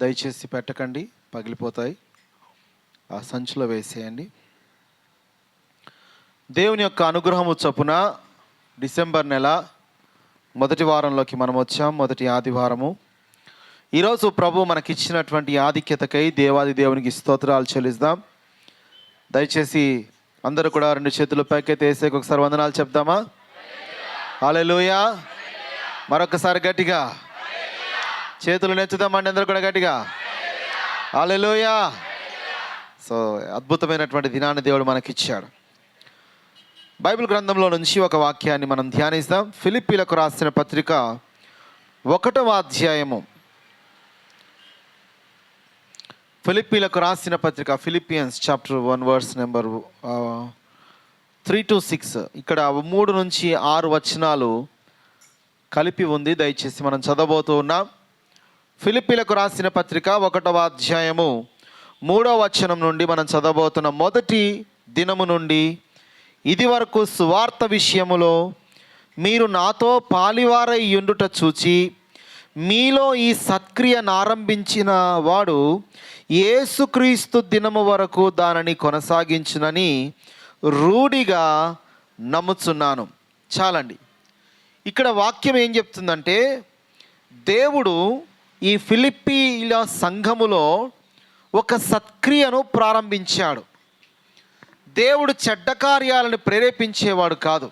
దయచేసి పెట్టకండి, పగిలిపోతాయి. ఆ సంచిలో వేసేయండి. దేవుని యొక్క అనుగ్రహము చొప్పున డిసెంబర్ నెల మొదటి వారంలోకి మనం వచ్చాం. మొదటి ఆదివారము. ఈరోజు ప్రభు మనకిచ్చినటువంటి ఆధిక్యతకై దేవాది దేవునికి స్తోత్రాలు చెల్లిద్దాం. దయచేసి అందరూ కూడా 2 చేతులు పైకెత్తి వేసేకి ఒకసారి వందనాలు చెప్దామా? హల్లెలూయా. మరొకసారి గట్టిగా చేతులు నెచ్చుదామండి అందరూ కూడా గట్టిగా. హల్లెలూయా. సో అద్భుతమైనటువంటి దినాన్ని దేవుడు మనకిచ్చాడు. బైబిల్ గ్రంథంలో నుంచి ఒక వాక్యాన్ని మనం ధ్యానిస్తాం. ఫిలిప్పీలకు రాసిన పత్రిక 1వ అధ్యాయము. ఫిలిప్పీలకు రాసిన పత్రిక Philippians chapter 1 verse number 3 to 6. ఇక్కడ 3 నుంచి 6 వచనాలు కలిపి ఉంది. దయచేసి మనం చదవబోతూ ఉన్నాం. ఫిలిప్పీలకు రాసిన పత్రిక 1వ అధ్యాయము 3వ వచనం నుండి మనం చదవబోతున్న మొదటి దినము నుండి ఇది వరకు సువార్త విషయములో మీరు నాతో పాలివారై యుండుట చూచి మీలో ఈ సత్క్రియను ఆరంభించిన వాడు యేసుక్రీస్తు దినము వరకు దానిని కొనసాగించునని రూఢిగా నమ్ముచున్నాను. చాలండి. ఇక్కడ వాక్యం ఏం చెప్తుందంటే, దేవుడు ఈ ఫిలిప్పీల సంఘములో ఒక సత్క్రియను ప్రారంభించాడు. దేవుడు చెడ్డ కార్యాలను ప్రేరేపించేవాడు కాదు.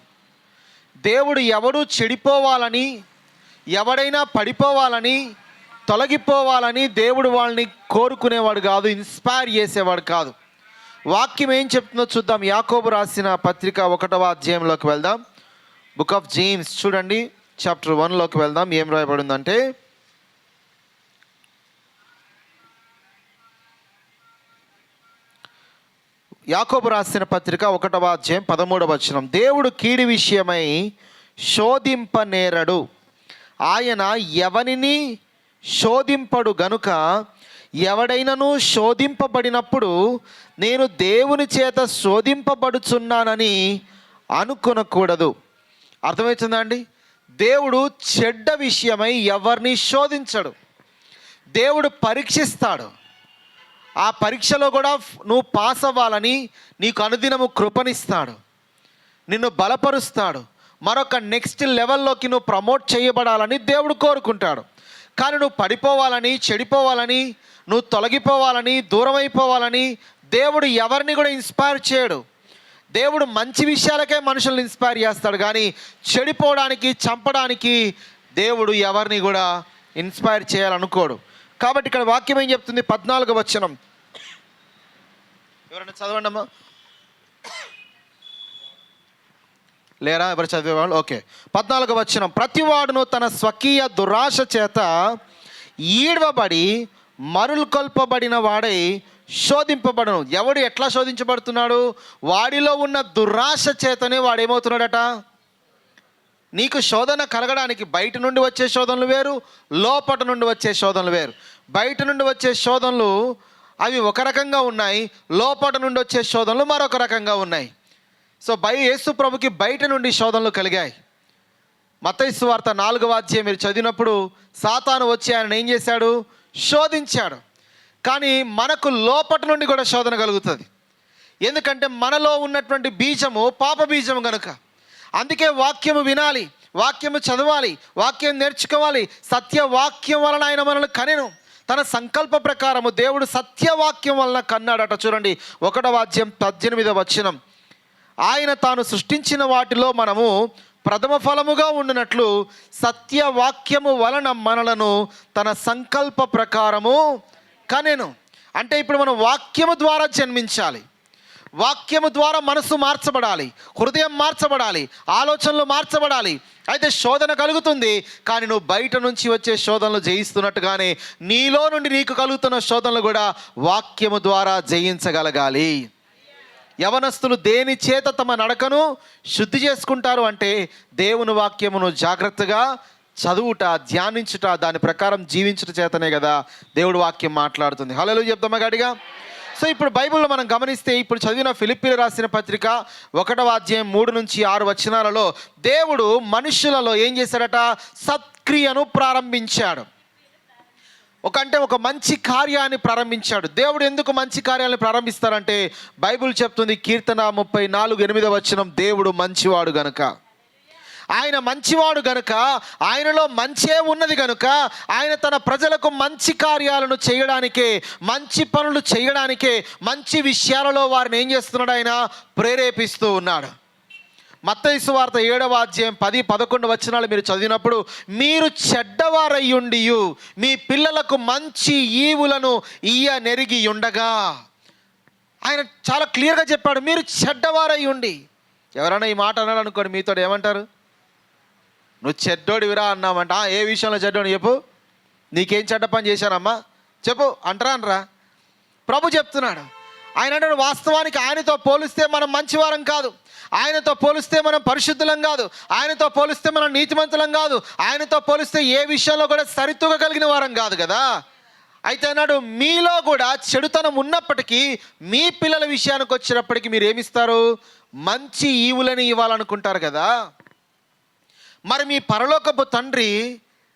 దేవుడు ఎవడు చెడిపోవాలని, ఎవడైనా పడిపోవాలని, తొలగిపోవాలని దేవుడు వాళ్ళని కోరుకునేవాడు కాదు, ఇన్స్పైర్ చేసేవాడు కాదు. వాక్యం ఏం చెప్తుందో చూద్దాం. యాకోబు రాసిన పత్రిక 1వ అధ్యాయంలోకి వెళ్దాం. బుక్ ఆఫ్ జేమ్స్ చూడండి, చాప్టర్ 1లోకి వెళ్దాం. ఏం రాయబడిందంటే, యాకోబు రాసిన పత్రిక 1వ అధ్యాయం 13వ వచనం. దేవుడు కీడి విషయమై శోధింపనేరడు, ఆయన ఎవనిని శోధింపడు గనుక ఎవడైనను శోధింపబడినప్పుడు నేను దేవుని చేత శోధింపబడుచున్నానని అనుకొనకూడదు. అర్థమవుతుందా అండి? దేవుడు చెడ్డ విషయమై ఎవరిని శోధించడు. దేవుడు పరీక్షిస్తాడు. ఆ పరీక్షలో కూడా నువ్వు పాస్ అవ్వాలని నీకు అనుదినము కృపనిస్తాడు, నిన్ను బలపరుస్తాడు, మరొక నెక్స్ట్ లెవెల్లోకి నువ్వు ప్రమోట్ చేయబడాలని దేవుడు కోరుకుంటాడు. కానీ నువ్వు పడిపోవాలని, చెడిపోవాలని, నువ్వు తొలగిపోవాలని, దూరం అయిపోవాలని దేవుడు ఎవరిని కూడా ఇన్స్పైర్ చేయడు. దేవుడు మంచి విషయాలకే మనుషుల్ని ఇన్స్పైర్ చేస్తాడు, కానీ చెడిపోవడానికి, చంపడానికి దేవుడు ఎవరిని కూడా ఇన్స్పైర్ చేయాలనుకోడు. కాబట్టి ఇక్కడ వాక్యం ఏం చెప్తుంది? 14వ వచనం. ఎవరైనా చదవండి అమ్మా. లేరా? ఎవరు చదివేవాళ్ళు? ఓకే. 14వ వచనం. ప్రతివాడును తన స్వకీయ దురాశ చేత ఈడ్వబడి మరులు కొల్పబడిన వాడై శోధింపబడను. ఎవడు ఎట్లా శోధించబడుతున్నాడు? వాడిలో ఉన్న దురాశ చేతనే వాడేమవుతున్నాడట? నీకు శోధన కలగడానికి బయట నుండి వచ్చే శోధనలు వేరు, లోపట నుండి వచ్చే శోధనలు వేరు. బయట నుండి వచ్చే శోధనలు అవి ఒక రకంగా ఉన్నాయి, లోపట నుండి వచ్చే శోధనలు మరొక రకంగా ఉన్నాయి. సో యేసు ప్రభుకి బయట నుండి శోధనలు కలిగాయి. మత్తయి సువార్త 4వ అధ్యాయం మీరు చదివినప్పుడు సాతాను వచ్చి ఆయన ఏం చేశాడు? శోధించాడు. కానీ మనకు లోపట నుండి కూడా శోధన కలుగుతుంది. ఎందుకంటే మనలో ఉన్నటువంటి బీజము పాప బీజము కనుక. అందుకే వాక్యము వినాలి, వాక్యము చదవాలి, వాక్యం నేర్చుకోవాలి. సత్యవాక్యం వలన ఆయన మనల్ని కనెను. తన సంకల్ప ప్రకారము దేవుడు సత్యవాక్యం వలన కన్నాడట. చూడండి 1వ అధ్యాయం 18వ వచనం. ఆయన తాను సృష్టించిన వాటిలో మనము ప్రథమ ఫలముగా ఉండినట్లు సత్యవాక్యము వలన మనలను తన సంకల్ప ప్రకారము కనెను. అంటే ఇప్పుడు మనం వాక్యము ద్వారా జన్మించాలి, వాక్యము ద్వారా మనసు మార్చబడాలి, హృదయం మార్చబడాలి, ఆలోచనలు మార్చబడాలి. అయితే శోధన కలుగుతుంది, కానీ నువ్వు బయట నుంచి వచ్చే శోధనలు జయిస్తున్నట్టుగానే నీలో నుండి నీకు కలుగుతున్న శోధనలు కూడా వాక్యము ద్వారా జయించగలగాలి. యవనస్తులు దేని చేత తమ నడకను శుద్ధి చేసుకుంటారు అంటే దేవుని వాక్యమును జాగ్రత్తగా చదువుట, ధ్యానించుట, దాని ప్రకారం జీవించుట చేతనే కదా దేవుడు వాక్యం మాట్లాడుతుంది. హల్లెలూయా చెప్తామా గట్టిగా? సో ఇప్పుడు బైబిల్లో మనం గమనిస్తే, ఇప్పుడు చదివిన ఫిలిప్పీలు రాసిన పత్రిక 1వ అధ్యాయం 3 నుంచి 6 వచనాలలో దేవుడు మనుషులలో ఏం చేశాడట? సత్క్రియను ప్రారంభించాడు. ఒక మంచి కార్యాన్ని ప్రారంభించాడు. దేవుడు ఎందుకు మంచి కార్యాలను ప్రారంభిస్తారంటే బైబిల్ చెప్తుంది, కీర్తన 34:8 దేవుడు మంచివాడు గనుక, ఆయన మంచివాడు గనుక, ఆయనలో మంచే ఉన్నది గనుక ఆయన తన ప్రజలకు మంచి కార్యాలను చేయడానికే, మంచి పనులు చేయడానికే, మంచి విషయాలలో వారిని ఏం చేస్తున్నాడు, ఆయన ప్రేరేపిస్తూ ఉన్నాడు. మత్తయి సువార్త 7:10-11 మీరు చదివినప్పుడు, మీరు చెడ్డవారయ్యుండియు మీ పిల్లలకు మంచి ఈవులను నెరిగి ఉండగా, ఆయన చాలా క్లియర్గా చెప్పాడు, మీరు చెడ్డవారయ్యుండి. ఎవరైనా ఈ మాట అన్నాడు అనుకోండి, మీతో ఏమంటారు? నువ్వు చెడ్డోడివిరా అన్నామంట. ఏ విషయంలో చెడ్డోడు చెప్పు, నీకేం చెడ్డ పని చేశానమ్మా చెప్పు అంటారా అనరా? ప్రభు చెప్తున్నాడు. ఆయన అంటాడు, వాస్తవానికి ఆయనతో పోలిస్తే మనం మంచివారం కాదు, ఆయనతో పోలిస్తే మనం పరిశుద్ధులం కాదు, ఆయనతో పోలిస్తే మనం నీతిమంతులం కాదు, ఆయనతో పోలిస్తే ఏ విషయంలో కూడా సరితూగగలిగిన వారం కాదు కదా. అయితే అన్నాడు, మీలో కూడా చెడుతనం ఉన్నప్పటికీ మీ పిల్లల విషయానికి వచ్చినప్పటికీ మీరు ఏమిస్తారు? మంచి ఈవులని ఇవ్వాలనుకుంటారు కదా. మరి మీ పరలోకపు తండ్రి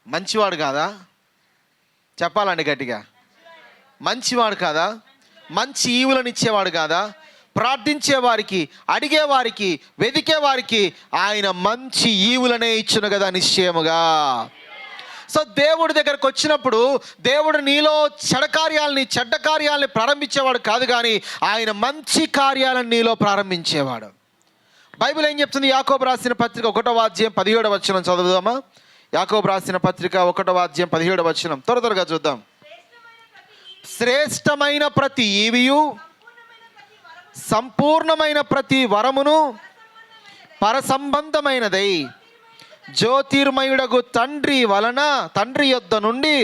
మంచివాడు కాదా? చెప్పాలండి గట్టిగా, మంచివాడు కాదా? మంచి ఈవులను ఇచ్చేవాడు కాదా? ప్రార్థించే వారికి, అడిగే వారికి, వెదికే వారికి ఆయన మంచి ఈవులనే ఇచ్చును కదా నిశ్చయముగా. సో దేవుడి దగ్గరకు వచ్చినప్పుడు దేవుడు నీలో చెడ్డ కార్యాలని ప్రారంభించేవాడు కాదు, కానీ ఆయన మంచి కార్యాలను నీలో ప్రారంభించేవాడు. బైబిల్ ఏం చెప్తుంది? యాకోబు రాసిన పత్రిక 1:17 చదువుదామా? యాకోబు రాసిన పత్రిక 1:17 త్వరగా చూద్దాం. శ్రేష్టమైన ప్రతి ఈవియు, సంపూర్ణమైన ప్రతి వరమును పరసంబంధమైనదై జ్యోతిర్మయుడగు తండ్రి యొద్ద నుండి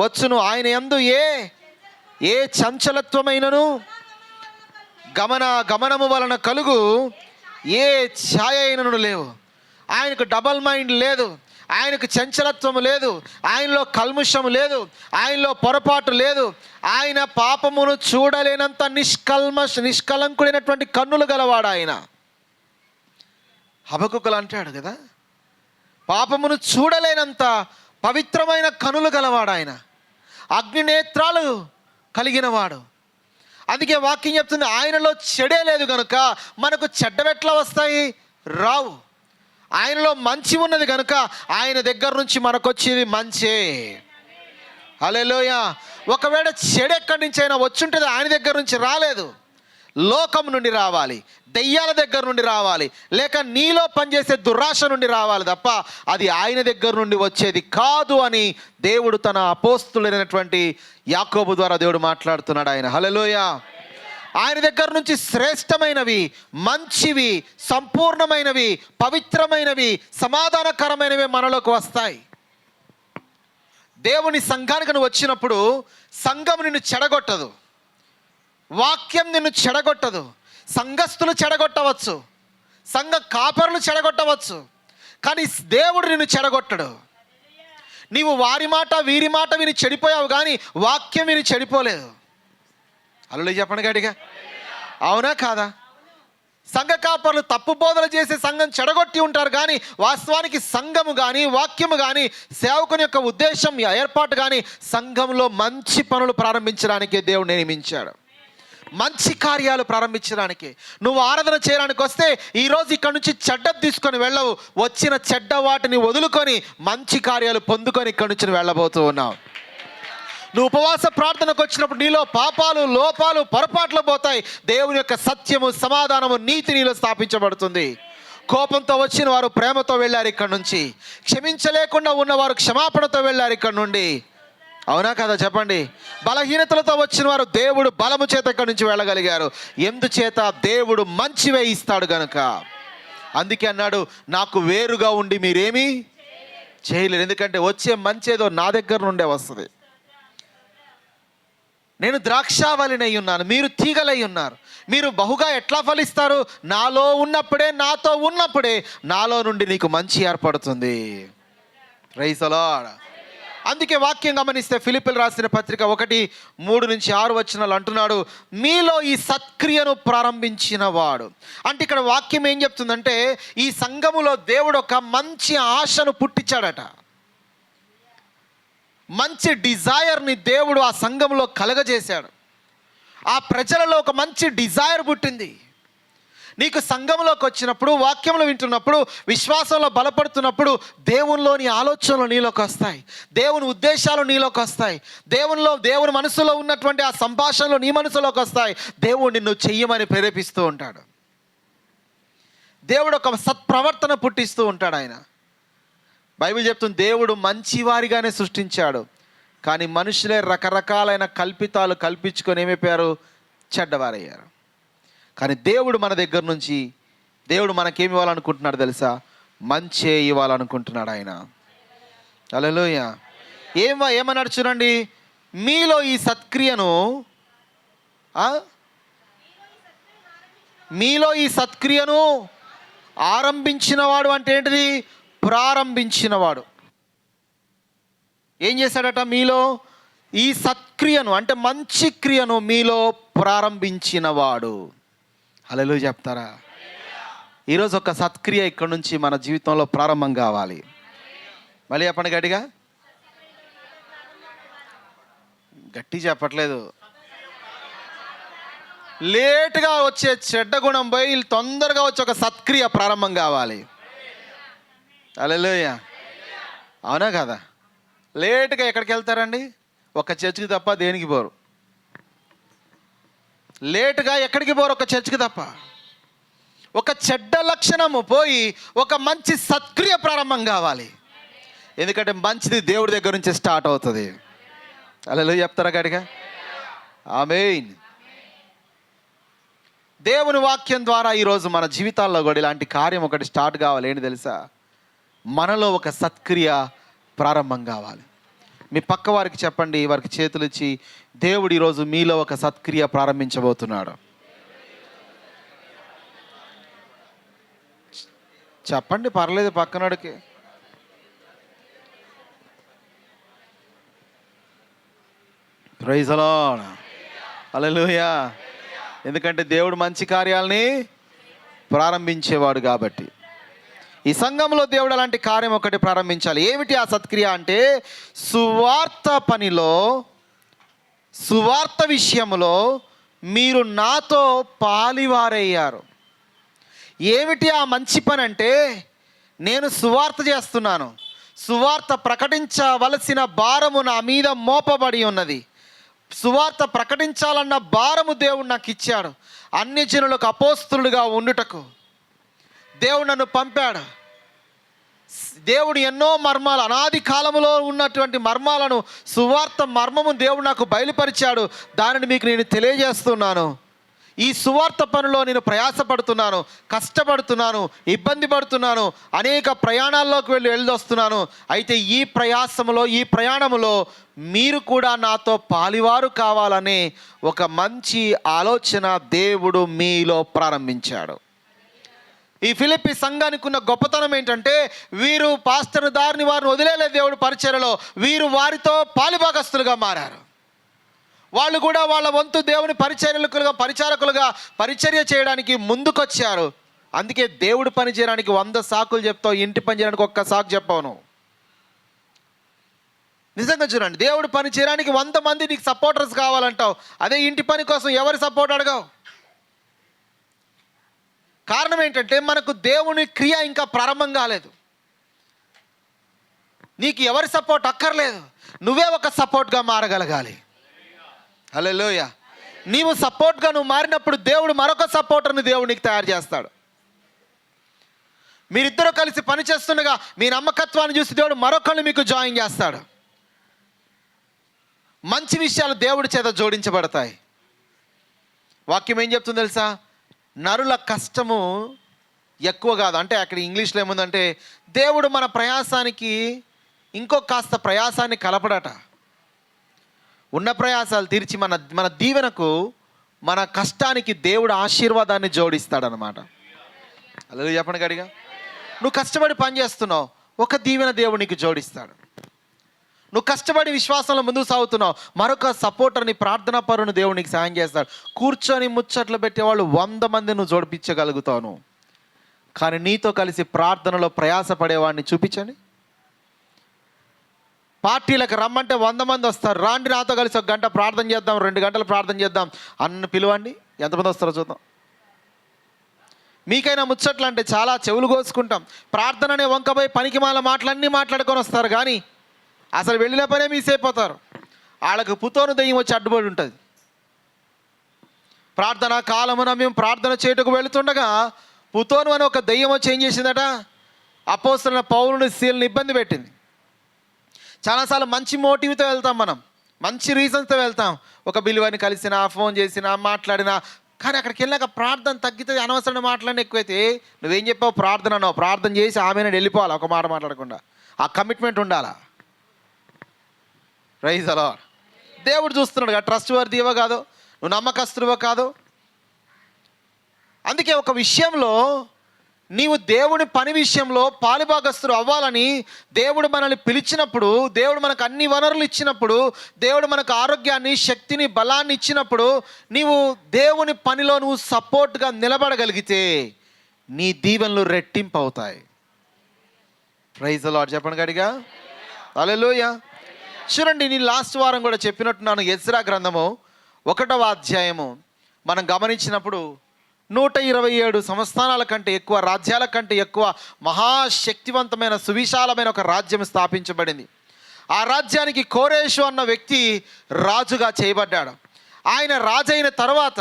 వచ్చును. ఆయన యందు ఏ చంచలత్వమైనను గమనము వలన కలుగు ఏ ఛాయ అయినను లేవు. ఆయనకు డబల్ మైండ్ లేదు, ఆయనకు చంచలత్వము లేదు, ఆయనలో కల్ముషము లేదు, ఆయనలో పొరపాటు లేదు. ఆయన పాపమును చూడలేనంత నిష్కలంకుడైనటువంటి కన్నులు గలవాడు ఆయన. హబక్కులు అంటాడు కదా, పాపమును చూడలేనంత పవిత్రమైన కనులు గలవాడు ఆయన, అగ్నినేత్రాలు కలిగినవాడు. అందుకే వాక్యం చెప్తుంది, ఆయనలో చెడే లేదు కనుక మనకు చెడ్డవెట్లా వస్తాయి? రావు. ఆయనలో మంచి ఉన్నది కనుక ఆయన దగ్గర నుంచి మనకు వచ్చేది మంచే. హల్లెలూయా. ఒకవేళ చెడు ఎక్కడి నుంచి అయినా వచ్చుంటుంది, ఆయన దగ్గర నుంచి రాలేదు, లోకం నుండి రావాలి, దెయ్యాల దగ్గర నుండి రావాలి, లేక నీలో పనిచేసే దురాశ నుండి రావాలి తప్ప అది ఆయన దగ్గర నుండి వచ్చేది కాదు అని దేవుడు తన అపోస్తులైనటువంటి యాకోబు ద్వారా దేవుడు మాట్లాడుతున్నాడు ఆయన. హల్లెలూయా. ఆయన దగ్గర నుంచి శ్రేష్టమైనవి, మంచివి, సంపూర్ణమైనవి, పవిత్రమైనవి, సమాధానకరమైనవి మనలోకి వస్తాయి. దేవుని సంఘానికి నువ్వు వచ్చినప్పుడు సంఘం నిన్ను చెడగొట్టదు, వాక్యం నిన్ను చెడగొట్టదు. సంఘస్థులు చెడగొట్టవచ్చు, సంఘ కాపరులు చెడగొట్టవచ్చు, కానీ దేవుడు నిన్ను చెడగొట్టడు. నీవు వారి మాట వీరి మాట విని చెడిపోయావు, కానీ వాక్యం విని చెడిపోలేదు. హల్లెలూయా చెప్పండి గట్టిగా, అవునా కాదా? సంఘ కాపరులు తప్పు బోధలు చేసి సంఘం చెడగొట్టి ఉంటారు, కానీ వాస్తవానికి సంఘము కానీ వాక్యము కానీ సేవకుని యొక్క ఉద్దేశం ఏర్పాటు కానీ సంఘంలో మంచి పనులు ప్రారంభించడానికే దేవుడు నియమించాడు, మంచి కార్యాలు ప్రారంభించడానికి. నువ్వు ఆరాధన చేయడానికి వస్తే ఈరోజు ఇక్కడ నుంచి చెడ్డది తీసుకొని వెళ్ళవు, వచ్చిన చెడ్డ వాటిని వదులుకొని మంచి కార్యాలు పొందుకొని ఇక్కడ నుంచి వెళ్ళబోతూ ఉన్నావు. నువ్వు ఉపవాస ప్రార్థనకు వచ్చినప్పుడు నీలో పాపాలు, లోపాలు, పొరపాట్లు పోతాయి. దేవుని యొక్క సత్యము, సమాధానము, నీతి నీలో స్థాపించబడుతుంది. కోపంతో వచ్చిన వారు ప్రేమతో వెళ్ళారు ఇక్కడ నుంచి, క్షమించలేకుండా ఉన్నవారు క్షమాపణతో వెళ్ళారు ఇక్కడ నుండి. అవునా కదా చెప్పండి? బలహీనతలతో వచ్చిన వారు దేవుడు బలము చేత ఇక్కడి నుంచి వెళ్ళగలిగారు. ఎందుచేత? దేవుడు మంచివే ఇస్తాడు గనుక. అందుకే అన్నాడు, నాకు వేరుగా ఉండి మీరేమీ చేయలేరు. ఎందుకంటే వచ్చే మంచేదో నా దగ్గర నుండే వస్తుంది. నేను ద్రాక్షావళినై ఉన్నాను, మీరు తీగలై ఉన్నారు. మీరు బహుగా ఎట్లా ఫలిస్తారు? నాలో ఉన్నప్పుడే, నాతో ఉన్నప్పుడే నాలో నుండి నీకు మంచి ఏర్పడుతుంది. Praise the Lord. అందుకే వాక్యం గమనిస్తే ఫిలిప్పీయులకు రాసిన పత్రిక 1:3-6 అంటున్నాడు, మీలో ఈ సత్క్రియను ప్రారంభించిన వాడు. అంటే ఇక్కడ వాక్యం ఏం చెప్తుందంటే, ఈ సంఘములో దేవుడు ఒక మంచి ఆశను పుట్టించాడట. మంచి డిజైర్ని దేవుడు ఆ సంఘంలో కలగజేశాడు. ఆ ప్రజలలో ఒక మంచి డిజైర్ పుట్టింది. నీకు సంఘంలోకి వచ్చినప్పుడు, వాక్యంలో వింటున్నప్పుడు, విశ్వాసంలో బలపడుతున్నప్పుడు దేవునిలోని ఆలోచనలు నీలోకి వస్తాయి, దేవుని ఉద్దేశాలు నీలోకి వస్తాయి, దేవుని మనసులో ఉన్నటువంటి ఆ సంభాషణలు నీ మనసులోకి వస్తాయి. దేవుడు నిన్ను చెయ్యమని ప్రేరేపిస్తూ ఉంటాడు. దేవుడు ఒక సత్ప్రవర్తన పుట్టిస్తూ ఉంటాడు. ఆయన బైబిల్ చెప్తుంది, దేవుడు మంచివారిగానే సృష్టించాడు, కానీ మనుషులే రకరకాలైన కల్పితాలు కల్పించుకొని ఏమైపోయారు? చెడ్డవారయ్యారు. కానీ దేవుడు మన దగ్గర నుంచి, దేవుడు మనకేమి ఇవ్వాలనుకుంటున్నాడు తెలుసా? మంచే ఇవ్వాలనుకుంటున్నాడు ఆయన. హల్లెలూయా. ఏమన్నాడు చూడండి, మీలో ఈ సత్క్రియను మీలో ఈ సత్క్రియను ఆరంభించినవాడు అంటే ఏంటిది? ప్రారంభించినవాడు. ఏం చేశాడట? మీలో ఈ సత్క్రియను అంటే మంచి క్రియను మీలో ప్రారంభించినవాడు. హల్లెలూయా చెప్తారా? ఈరోజు ఒక సత్క్రియ ఇక్కడ నుంచి మన జీవితంలో ప్రారంభం కావాలి. మళ్ళీ చెప్పండి గట్టిగా. గట్టి చెప్పట్లేదు. లేటుగా వచ్చే చెడ్డ గుణం పోయి తొందరగా వచ్చే ఒక సత్క్రియ ప్రారంభం కావాలి. హల్లెలూయా. అవునా కదా? లేటుగా ఎక్కడికి వెళ్తారండి? ఒక చర్చికి తప్ప దేనికి పోరు. లేటుగా ఎక్కడికి పోరు? ఒక చర్చికి తప్ప. ఒక చెడ్డ లక్షణము పోయి ఒక మంచి సత్క్రియ ప్రారంభం కావాలి. ఎందుకంటే మంచిది దేవుడి దగ్గర నుంచి స్టార్ట్ అవుతుంది. హల్లెలూయా చెప్తారా గట్టిగా? ఆమేన్. దేవుని వాక్యం ద్వారా ఈరోజు మన జీవితాల్లో కూడా ఇలాంటి కార్యం ఒకటి స్టార్ట్ కావాలి. ఏంటి తెలుసా? మనలో ఒక సత్క్రియ ప్రారంభం కావాలి. మీ పక్క వారికి చెప్పండి, వారికి చేతులు ఇచ్చి, దేవుడు ఈరోజు మీలో ఒక సత్క్రియ ప్రారంభించబోతున్నాడు. చెప్పండి, పర్లేదు పక్కనోడికి. Praise the Lord. హల్లెలూయా. ఎందుకంటే దేవుడు మంచి కార్యాలని ప్రారంభించేవాడు కాబట్టి. ఈ సంఘంలో దేవుడు అలాంటి కార్యం ఒకటి ప్రారంభించాలి. ఏమిటి ఆ సత్క్రియ అంటే, సువార్త పనిలో, సువార్త విషయంలో మీరు నాతో పాలివారయ్యారు. ఏమిటి ఆ మంచి పని అంటే, నేను సువార్త చేస్తున్నాను, సువార్త ప్రకటించవలసిన భారము నా మీద మోపబడి ఉన్నది. సువార్త ప్రకటించాలన్న భారము దేవుడు నాకు ఇచ్చాడు. అన్ని జనులకు అపోస్తలుడిగా ఉండుటకు దేవుడు నన్ను పంపాడు. దేవుడు ఎన్నో మర్మాలు, అనాది కాలములో ఉన్నటువంటి మర్మాలను, సువార్త మర్మము దేవుడు నాకు బయలుపరిచాడు. దానిని మీకు నేను తెలియజేస్తున్నాను. ఈ సువార్త పనిలో నేను ప్రయాసపడుతున్నాను, కష్టపడుతున్నాను, ఇబ్బంది పడుతున్నాను, అనేక ప్రయాణాల్లోకి వెళ్ళొస్తున్నాను. అయితే ఈ ప్రయాసములో, ఈ ప్రయాణములో మీరు కూడా నాతో పాలివారు కావాలనే ఒక మంచి ఆలోచన దేవుడు మీలో ప్రారంభించాడు. ఈ ఫిలిప్పీ సంఘానికి ఉన్న గొప్పతనం ఏంటంటే, వీరు పాస్టర్ దారిని వారిని వదిలేలేదు దేవుడు పరిచర్యలో. వీరు వారితో పాలిభాగస్తులుగా మారారు. వాళ్ళు కూడా వాళ్ళ వంతు దేవుని పరిచారకులుగా పరిచర్య చేయడానికి ముందుకొచ్చారు. అందుకే దేవుడు పని చేయడానికి 100 సాకులు చెప్తావు, ఇంటి పని చేయడానికి ఒక్క సాకు చెప్పావు నువ్వు. నిజంగా చూడండి, దేవుడు పని చేయడానికి 100 మంది నీకు సపోర్టర్స్ కావాలంటావు. అదే ఇంటి పని కోసం ఎవరి సపోర్ట్ అడగావు. కారణం ఏంటంటే, మనకు దేవుని క్రియ ఇంకా ప్రారంభం కాలేదు. నీకు ఎవరి సపోర్ట్ అక్కర్లేదు, నువ్వే ఒక సపోర్ట్గా మారగలగాలి. హల్లెలూయా. నీవు సపోర్ట్గా నువ్వు మారినప్పుడు దేవుడు మరొక సపోర్టర్ని దేవుడు నీకు తయారు చేస్తాడు. మీరిద్దరూ కలిసి పని చేస్తుండగా మీ నమ్మకత్వాన్ని చూసి దేవుడు మరొకరిని మీకు జాయిన్ చేస్తాడు. మంచి విషయాలు దేవుడి చేత జోడించబడతాయి. వాక్యం ఏం చెప్తుంది తెలుసా? నరుల కష్టము ఎక్కువ కాదు. అంటే అక్కడ ఇంగ్లీష్లో ఏముందంటే, దేవుడు మన ప్రయాసానికి ఇంకో కాస్త ప్రయాసాన్ని కలపడట. ఉన్న ప్రయాసాలు తీర్చి మన దీవెనకు, మన కష్టానికి దేవుడు ఆశీర్వాదాన్ని జోడిస్తాడనమాట. అలా చెప్పండి గడిగా. నువ్వు కష్టపడి పని చేస్తున్నావు, ఒక దీవెన దేవుడు నీకు జోడిస్తాడు. నువ్వు కష్టపడి విశ్వాసంలో ముందుకు సాగుతున్నావు, మరొక సపోర్టర్ని, ప్రార్థనా పరుని దేవుడు నీకు సాయం చేస్తాడు. కూర్చొని ముచ్చట్లు పెట్టేవాళ్ళు 100 మంది నువ్వు జోడిపించగలుగుతావు నువ్వు. కానీ నీతో కలిసి ప్రార్థనలో ప్రయాసపడేవాడిని చూపించండి. పార్టీలకు రమ్మంటే 100 మంది వస్తారు. రాండి నాతో కలిసి 1 గంట ప్రార్థన చేద్దాం, 2 గంటలు ప్రార్థన చేద్దాం అన్న పిలువండి, ఎంతమంది వస్తారో చూద్దాం. మీకైనా ముచ్చట్లు అంటే చాలా చెవులు కోసుకుంటాం. ప్రార్థన అనే వంకపై పనికిమాల మాటలన్నీ మాట్లాడుకొని వస్తారు, కానీ అసలు వెళ్ళిన పనే మిస్ అయిపోతారు. వాళ్ళకు పుతోను దెయ్యం వచ్చి అడ్డుపడి ఉంటుంది. ప్రార్థన కాలమున మేము ప్రార్థన చేయుటకు వెళుతుండగా పుతోను అని ఒక దెయ్యం వచ్చి ఏం చేసిందట, అపోస్తలులైన పౌలుని శీలను ఇబ్బంది పెట్టింది. చాలాసార్లు మంచి మోటివ్తో వెళ్తాం, మనం మంచి రీజన్స్తో వెళ్తాం. ఒక బిలువని కలిసినా, ఫోన్ చేసినా, మాట్లాడినా, కానీ అక్కడికి వెళ్ళాక ప్రార్థన తగ్గితే అనవసరమైన మాటలన్నీ ఎక్కువైతే నువ్వేం చెప్పావు, ప్రార్థన అన్నావు, ప్రార్థన చేసి ఆమెను వెళ్ళిపోవాలి, ఒక మాట మాట్లాడకుండా. ఆ కమిట్మెంట్ ఉండాలా. Praise the Lord. దేవుడు చూస్తున్నాడు కదా, ట్రస్ట్ వర్తీవో కాదో, నువ్వు నమ్మకస్తుడివో కాదో. అందుకే ఒక విషయంలో నీవు దేవుని పని విషయంలో పాలుభాగస్తుడు అవ్వాలని దేవుడు మనల్ని పిలిచినప్పుడు, దేవుడు మనకు అన్ని వనరులు ఇచ్చినప్పుడు, దేవుడు మనకు ఆరోగ్యాన్ని, శక్తిని, బలాన్ని ఇచ్చినప్పుడు నీవు దేవుని పనిలో నువ్వు సపోర్ట్గా నిలబడగలిగితే నీ దీవెనలు రెట్టింపు అవుతాయి. ప్రైజ్ ది లార్డ్ చెప్పండి గట్టిగా. హల్లెలూయా. చూడండి, నేను లాస్ట్ వారం కూడా చెప్పినట్టున్నాను, ఎజ్రా గ్రంథము 1వ అధ్యాయము మనం గమనించినప్పుడు 127 సంస్థానాల కంటే ఎక్కువ, రాజ్యాల కంటే ఎక్కువ మహాశక్తివంతమైన సువిశాలమైన ఒక రాజ్యం స్థాపించబడింది. ఆ రాజ్యానికి కోరేషు అన్న వ్యక్తి రాజుగా చేయబడ్డాడు. ఆయన రాజైన తర్వాత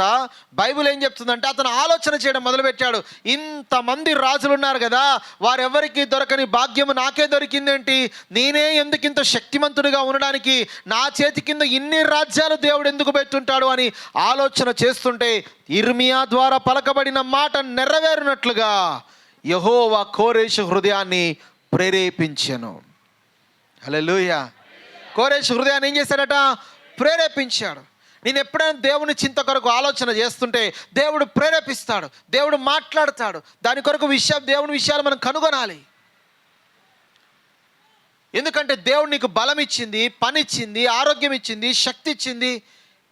బైబిల్ ఏం చెప్తుందంటే, అతను ఆలోచన చేయడం మొదలుపెట్టాడు. ఇంతమంది రాజులు ఉన్నారు కదా, వారెవరికి దొరకని భాగ్యము నాకే దొరికిందేంటి, నేనే ఎందుకు ఇంత శక్తిమంతుడిగా ఉండడానికి, నా చేతి కింద ఇన్ని రాజ్యాలు దేవుడు ఎందుకు పెట్టుంటాడు అని ఆలోచన చేస్తుంటే ఇర్మియా ద్వారా పలకబడిన మాట నెరవేరినట్లుగా యెహోవా కోరేషు హృదయాన్ని ప్రేరేపించెను. హల్లెలూయా. కోరేషు హృదయాన్ని ఏం చేశాడట, ప్రేరేపించాడు. నేను ఎప్పుడైనా దేవుని చింత కొరకు ఆలోచన చేస్తుంటే దేవుడు ప్రేరేపిస్తాడు, దేవుడు మాట్లాడతాడు. దాని కొరకు దేవుని విషయాలు మనం కనుగొనాలి. ఎందుకంటే దేవుడు నీకు బలం ఇచ్చింది, పని ఇచ్చింది, ఆరోగ్యం ఇచ్చింది, శక్తి ఇచ్చింది.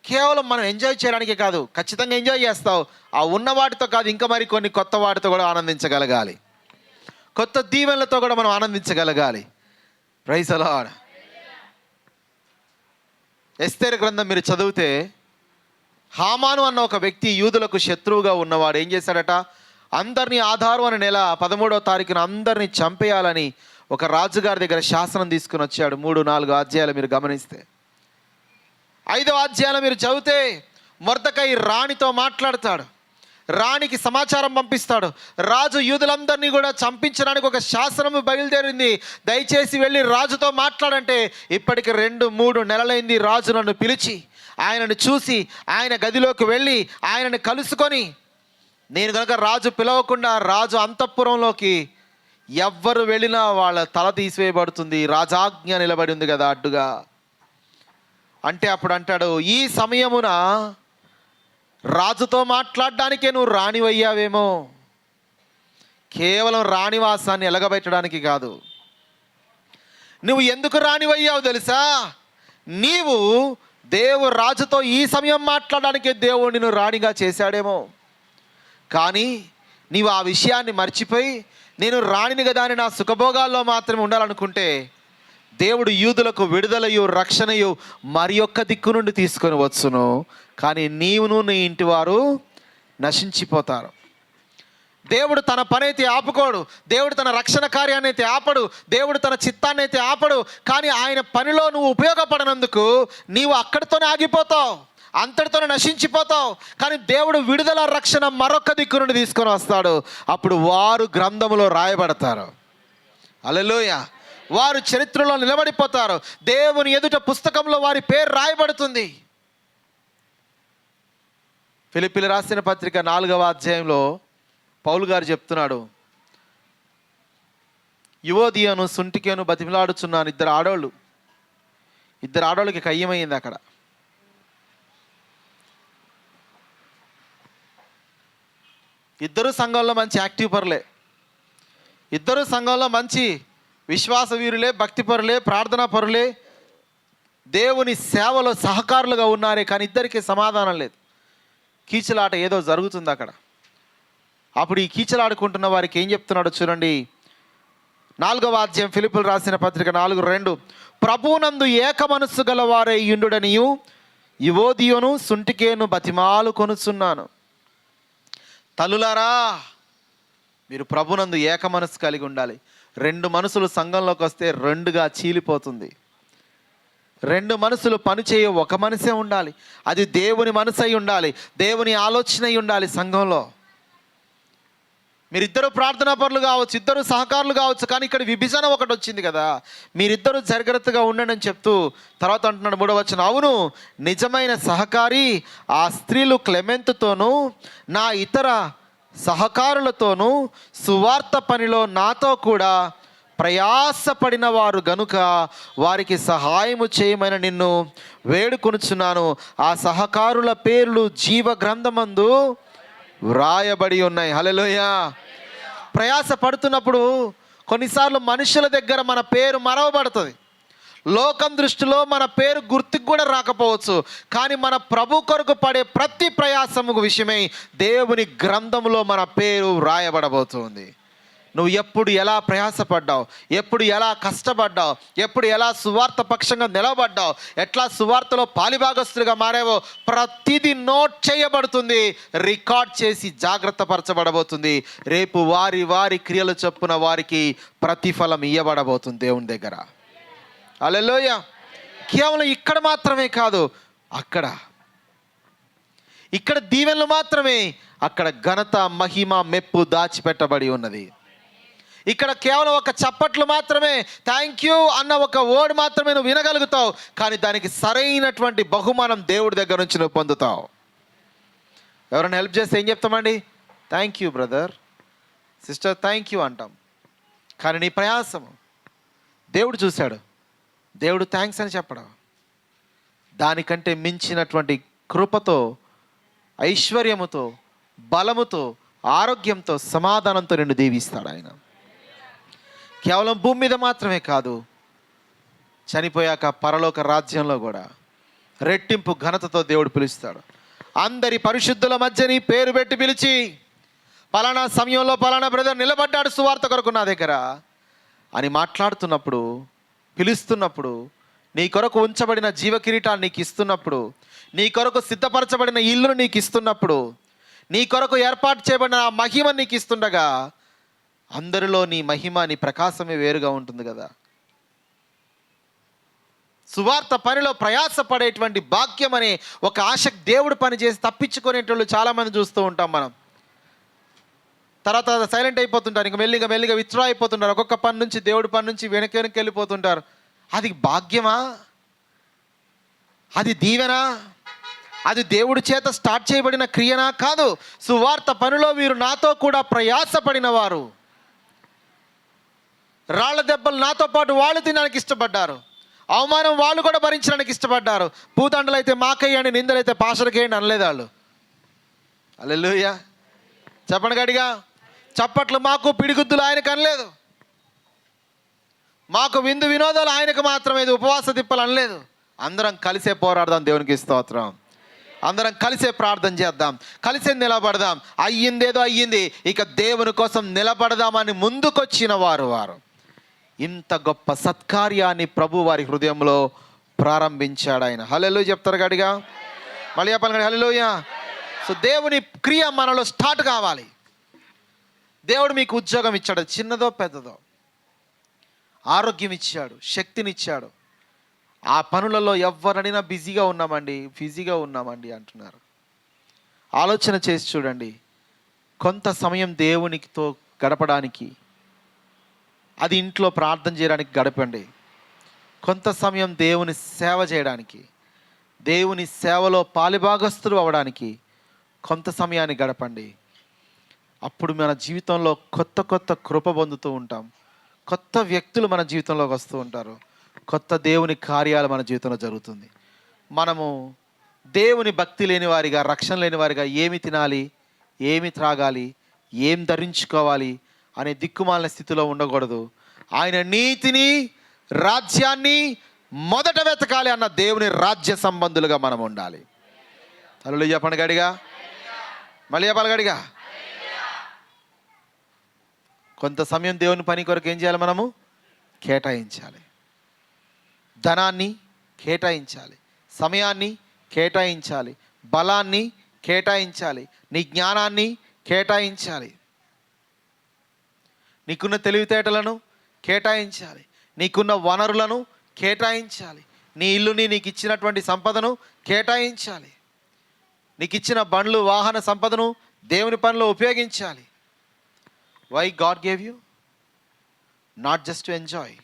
కేవలం మనం ఎంజాయ్ చేయడానికే కాదు, ఖచ్చితంగా ఎంజాయ్ చేస్తావు. ఆ ఉన్న వాటితో కాదు, ఇంకా మరి కొన్ని కొత్త వాటితో కూడా ఆనందించగలగాలి. కొత్త దీవెనలతో కూడా మనం ఆనందించగలగాలి. Praise the Lord. ఎస్తేరు గ్రంథం మీరు చదివితే, హామాను అన్న ఒక వ్యక్తి యూదులకు శత్రువుగా ఉన్నవాడు ఏం చేశాడట, అందరినీ ఆధారు అనే నెల 13వ తారీఖున అందరినీ చంపేయాలని ఒక రాజుగారి దగ్గర శాసనం తీసుకుని వచ్చాడు. 3-4 అధ్యాయాలు మీరు గమనిస్తే, 5వ అధ్యాయాలు మీరు చదివితే మొర్దెకై రాణితో మాట్లాడతాడు, రాణికి సమాచారం పంపిస్తాడు. రాజు యూదులందరినీ కూడా చంపించడానికి ఒక శాసనం బయలుదేరింది, దయచేసి వెళ్ళి రాజుతో మాట్లాడంటే, ఇప్పటికి 2-3 నెలలైంది రాజు నన్ను పిలిచి, ఆయనను చూసి ఆయన గదిలోకి వెళ్ళి ఆయనను కలుసుకొని, నేను కనుక రాజు పిలవకుండా రాజు అంతఃపురంలోకి ఎవ్వరు వెళ్ళినా వాళ్ళ తల తీసివేయబడుతుంది, రాజాజ్ఞ నిలబడి ఉంది కదా అడ్డుగా అంటే, అప్పుడు అంటాడు, ఈ సమయమున రాజుతో మాట్లాడడానికే నువ్వు రాణివయ్యావేమో, కేవలం రాణివాసాన్ని ఎలగబెట్టడానికి కాదు. నువ్వు ఎందుకు రాణివయ్యావు తెలుసా, నీవు రాజుతో ఈ సమయం మాట్లాడడానికే దేవుడు నిన్ను రాణిగా చేశాడేమో, కానీ నీవు ఆ విషయాన్ని మర్చిపోయి నేను రాణిని కదా అని నా సుఖభోగాల్లో మాత్రమే ఉండాలనుకుంటే దేవుడు యూదులకు విడుదలయు రక్షణయు మరి ఒక్క దిక్కు నుండి తీసుకొని వచ్చును, కానీ నీవును నీ ఇంటి వారు నశించిపోతారు. దేవుడు తన పని అయితే ఆపుకోడు, దేవుడు తన రక్షణ కార్యాన్ని అయితే ఆపడు, దేవుడు తన చిత్తాన్ని అయితే ఆపడు. కానీ ఆయన పనిలో నువ్వు ఉపయోగపడనందుకు నీవు అక్కడితోనే ఆగిపోతావు, అంతటితోనే నశించిపోతావు. కానీ దేవుడు విడుదల రక్షణ మరొక దిక్కు నుండి తీసుకొని వస్తాడు. అప్పుడు వారు గ్రంథములో రాయబడతారు. హల్లెలూయా. వారు చరిత్రలో నిలబడిపోతారు. దేవుని ఎదుట పుస్తకంలో వారి పేరు రాయబడుతుంది. ఫిలిప్పీయులకు రాసిన పత్రిక 4వ అధ్యాయంలో పౌలు గారు చెప్తున్నాడు, యువోదియను సుంటికేను బతిమిలాడుచున్నాను. ఇద్దరు ఆడోళ్ళకి కయ్యమైంది అక్కడ. ఇద్దరు సంఘంలో మంచి యాక్టివ్ పరులే, ఇద్దరు సంఘంలో మంచి విశ్వాస వీరులే, భక్తి పరులే, ప్రార్థనా పరులే, దేవుని సేవలో సహకారులుగా ఉన్నారే. కానీ ఇద్దరికి సమాధానం లేదు. కీచులాట ఏదో జరుగుతుంది అక్కడ. అప్పుడు ఈ కీచులాడుకుంటున్న వారికి ఏం చెప్తున్నాడో చూడండి. 4వ అధ్యాయం ఫిలిప్పీయులకు రాసిన పత్రిక 4:2, ప్రభువునందు ఏక మనస్సు గలవారై యుండుడనియు యువోదియోను సుంటికేను బతిమాలు కొనుచున్నాను. తల్లులారా, మీరు ప్రభునందు ఏక మనస్సు కలిగి ఉండాలి. రెండు మనసులు సంఘంలోకి వస్తే రెండుగా చీలిపోతుంది. రెండు మనసులు పనిచేయ ఒక మనసే ఉండాలి. అది దేవుని మనసు అయి ఉండాలి, దేవుని ఆలోచన అయి ఉండాలి. సంఘంలో మీరిద్దరు ప్రార్థనా పరులు కావచ్చు, ఇద్దరు సహకారులు కావచ్చు, కానీ ఇక్కడ విభజన ఒకటి వచ్చింది కదా. మీరిద్దరూ జాగ్రత్తగా ఉండండి అని చెప్తూ తర్వాత అంటున్నాడు 3వ వచనం, అవును నిజమైన సహకారి ఆ స్త్రీలు క్లెమెంతుతోనూ నా ఇతర సహకారులతోనూ సువార్త పనిలో నాతో కూడా ప్రయాసపడిన వారు గనుక వారికి సహాయము చేయమని నిన్ను వేడుకొనుచున్నాను. ఆ సహకారుల పేర్లు జీవ గ్రంథమందు వ్రాయబడి ఉన్నాయి. హల్లెలూయా. ప్రయాస పడుతున్నప్పుడు కొన్నిసార్లు మనుషుల దగ్గర మన పేరు మరవబడుతుంది. లోకం దృష్టిలో మన పేరు గుర్తుకు కూడా రాకపోవచ్చు, కానీ మన ప్రభు కొరకు పడే ప్రతి ప్రయాసము విషయమై దేవుని గ్రంథంలో మన పేరు వ్రాయబడబోతుంది. నువ్వు ఎప్పుడు ఎలా ప్రయాసపడ్డావు, ఎప్పుడు ఎలా కష్టపడ్డావు, ఎప్పుడు ఎలా సువార్త పక్షంగా నిలబడ్డావు, ఎట్లా సువార్తలో పాలిభాగస్తులుగా మారావో ప్రతిదీ నోట్ చేయబడుతుంది, రికార్డ్ చేసి జాగ్రత్త పరచబడబోతుంది. రేపు వారి వారి క్రియలు చొప్పున వారికి ప్రతిఫలం ఇయ్యబడబోతుంది దేవుని దగ్గర. హల్లెలూయా. కేవలం ఇక్కడ మాత్రమే కాదు, ఇక్కడ దీవెనలు మాత్రమే, అక్కడ ఘనత మహిమ మెప్పు దాచిపెట్టబడి ఉన్నది. ఇక్కడ కేవలం ఒక చప్పట్లు మాత్రమే, థ్యాంక్ యూ అన్న ఒక వర్డ్ మాత్రమే నువ్వు వినగలుగుతావు, కానీ దానికి సరైనటువంటి బహుమానం దేవుడి దగ్గర నుంచి నువ్వు పొందుతావు. ఎవరైనా హెల్ప్ చేస్తే ఏం చెప్తామండి? Thank you brother, sister, thank you అంటాం. కానీ నీ ప్రయాసము దేవుడు చూశాడు, దేవుడు థ్యాంక్స్ అని చెప్పడం. దానికంటే మించినటువంటి కృపతో, ఐశ్వర్యముతో, బలముతో, ఆరోగ్యంతో, సమాధానంతో నిన్ను దీవిస్తాడు ఆయన. కేవలం భూమి మీద మాత్రమే కాదు, చనిపోయాక పరలోక రాజ్యంలో కూడా రెట్టింపు ఘనతతో దేవుడు పిలుస్తాడు. అందరి పరిశుద్ధుల మధ్య నీ పేరు పెట్టి పిలిచి, పలానా సమయంలో పలానా బ్రదర్ నిలబడ్డాడు సువార్త కొరకు నా దగ్గర అని మాట్లాడుతున్నప్పుడు, పిలుస్తున్నప్పుడు, నీ కొరకు ఉంచబడిన జీవ కిరీటాన్ని నీకు ఇస్తున్నప్పుడు, నీ కొరకు సిద్ధపరచబడిన ఇల్లును నీకు ఇస్తున్నప్పుడు, నీ కొరకు ఏర్పాటు చేయబడిన ఆ మహిమ నీకు ఇస్తుండగా, అందరిలో నీ మహిమ, నీ ప్రకాశమే వేరుగా ఉంటుంది కదా. సువార్త పనిలో ప్రయాసపడేటువంటి భాగ్యం అనే ఒక ఆశ దేవుడు పని చేసి తప్పించుకునేటోళ్ళు చాలామంది చూస్తూ ఉంటాం మనం. తర్వాత సైలెంట్ అయిపోతుంటారు, ఇంకా మెల్లిగా విత్డ్రా అయిపోతుంటారు. ఒక్కొక్క పని నుంచి, దేవుడి పని నుంచి వెనక్కి వెళ్ళిపోతుంటారు. అది భాగ్యమా? అది దీవెనా? అది దేవుడి చేత స్టార్ట్ చేయబడిన క్రియనా? కాదు. సువార్త పనిలో వీరు నాతో కూడా ప్రయాసపడిన వారు, రాళ్ల దెబ్బలు నాతో పాటు వాళ్ళు తినడానికి ఇష్టపడ్డారు, అవమానం వాళ్ళు కూడా భరించడానికి ఇష్టపడ్డారు. పూతండలు అయితే మాకయ్యండి, నిందలైతే పాషలకేయండి అనలేదు వాళ్ళు. హల్లెలూయా. చెప్పండి గడిగా. చప్పట్లు మాకు, పిడిగుద్దులు ఆయనకు అనలేదు. మాకు విందు వినోదాలు ఆయనకు మాత్రమే, ఉపవాస తిప్పలు అనలేదు. అందరం కలిసే పోరాడదాం. దేవునికి స్తోత్రం. అందరం కలిసే ప్రార్థన చేద్దాం, కలిసే నిలబడదాం. అయ్యిందేదో అయ్యింది, ఇక దేవుని కోసం నిలబడదామని ముందుకొచ్చిన వారు ఇంత గొప్ప సత్కార్యాన్ని ప్రభు వారి హృదయంలో ప్రారంభించాడు ఆయన. హల్లెలూయా చెప్తారు గడిగా. మళ్ళీ చెప్పాలి హల్లెలూయా. సో దేవుని క్రియ మనలో స్టార్ట్ కావాలి. దేవుడు మీకు ఉద్యోగం ఇచ్చాడు, చిన్నదో పెద్దదో, ఆరోగ్యం ఇచ్చాడు, శక్తినిచ్చాడు. ఆ పనులలో ఎవరడినా బిజీగా ఉన్నామండి అంటున్నారు. ఆలోచన చేసి చూడండి. కొంత సమయం దేవునితో గడపడానికి, అది ఇంట్లో ప్రార్థన చేయడానికి గడపండి. కొంత సమయం దేవుని సేవ చేయడానికి, దేవుని సేవలో పాలిభాగస్తులు అవ్వడానికి కొంత సమయాన్ని గడపండి. అప్పుడు మన జీవితంలో కొత్త కృప పొందుతూ ఉంటాం. కొత్త వ్యక్తులు మన జీవితంలోకి వస్తూ ఉంటారు. కొత్త దేవుని కార్యాలు మన జీవితంలో జరుగుతుంది. మనము దేవుని భక్తి లేని వారిగా, రక్షణ లేని వారిగా ఏమి తినాలి, ఏమి త్రాగాలి, ఏం ధరించుకోవాలి అనే దిక్కుమాలిన స్థితిలో ఉండకూడదు. ఆయన నీతిని, రాజ్యాన్ని మొదట వెతకాలి అన్న దేవుని రాజ్య సంబంధులుగా మనం ఉండాలి. హల్లెలూయా చెప్పండి గడిగా. మళ్ళీ చెప్పాలి గడిగా. కొంత సమయం దేవుని పని కొరకు ఏం చేయాలి? మనము కేటాయించాలి. ధనాన్ని కేటాయించాలి, సమయాన్ని కేటాయించాలి, బలాన్ని కేటాయించాలి, నీ జ్ఞానాన్ని కేటాయించాలి, నీకున్న తెలివితేటలను కేటాయించాలి, నీకున్న వనరులను కేటాయించాలి, నీ ఇల్లుని, నీకు ఇచ్చినటువంటి సంపదను కేటాయించాలి, నీకు ఇచ్చిన బండ్లు వాహన సంపదను దేవుని పనిలో ఉపయోగించాలి. Why God gave you? Not just to enjoy.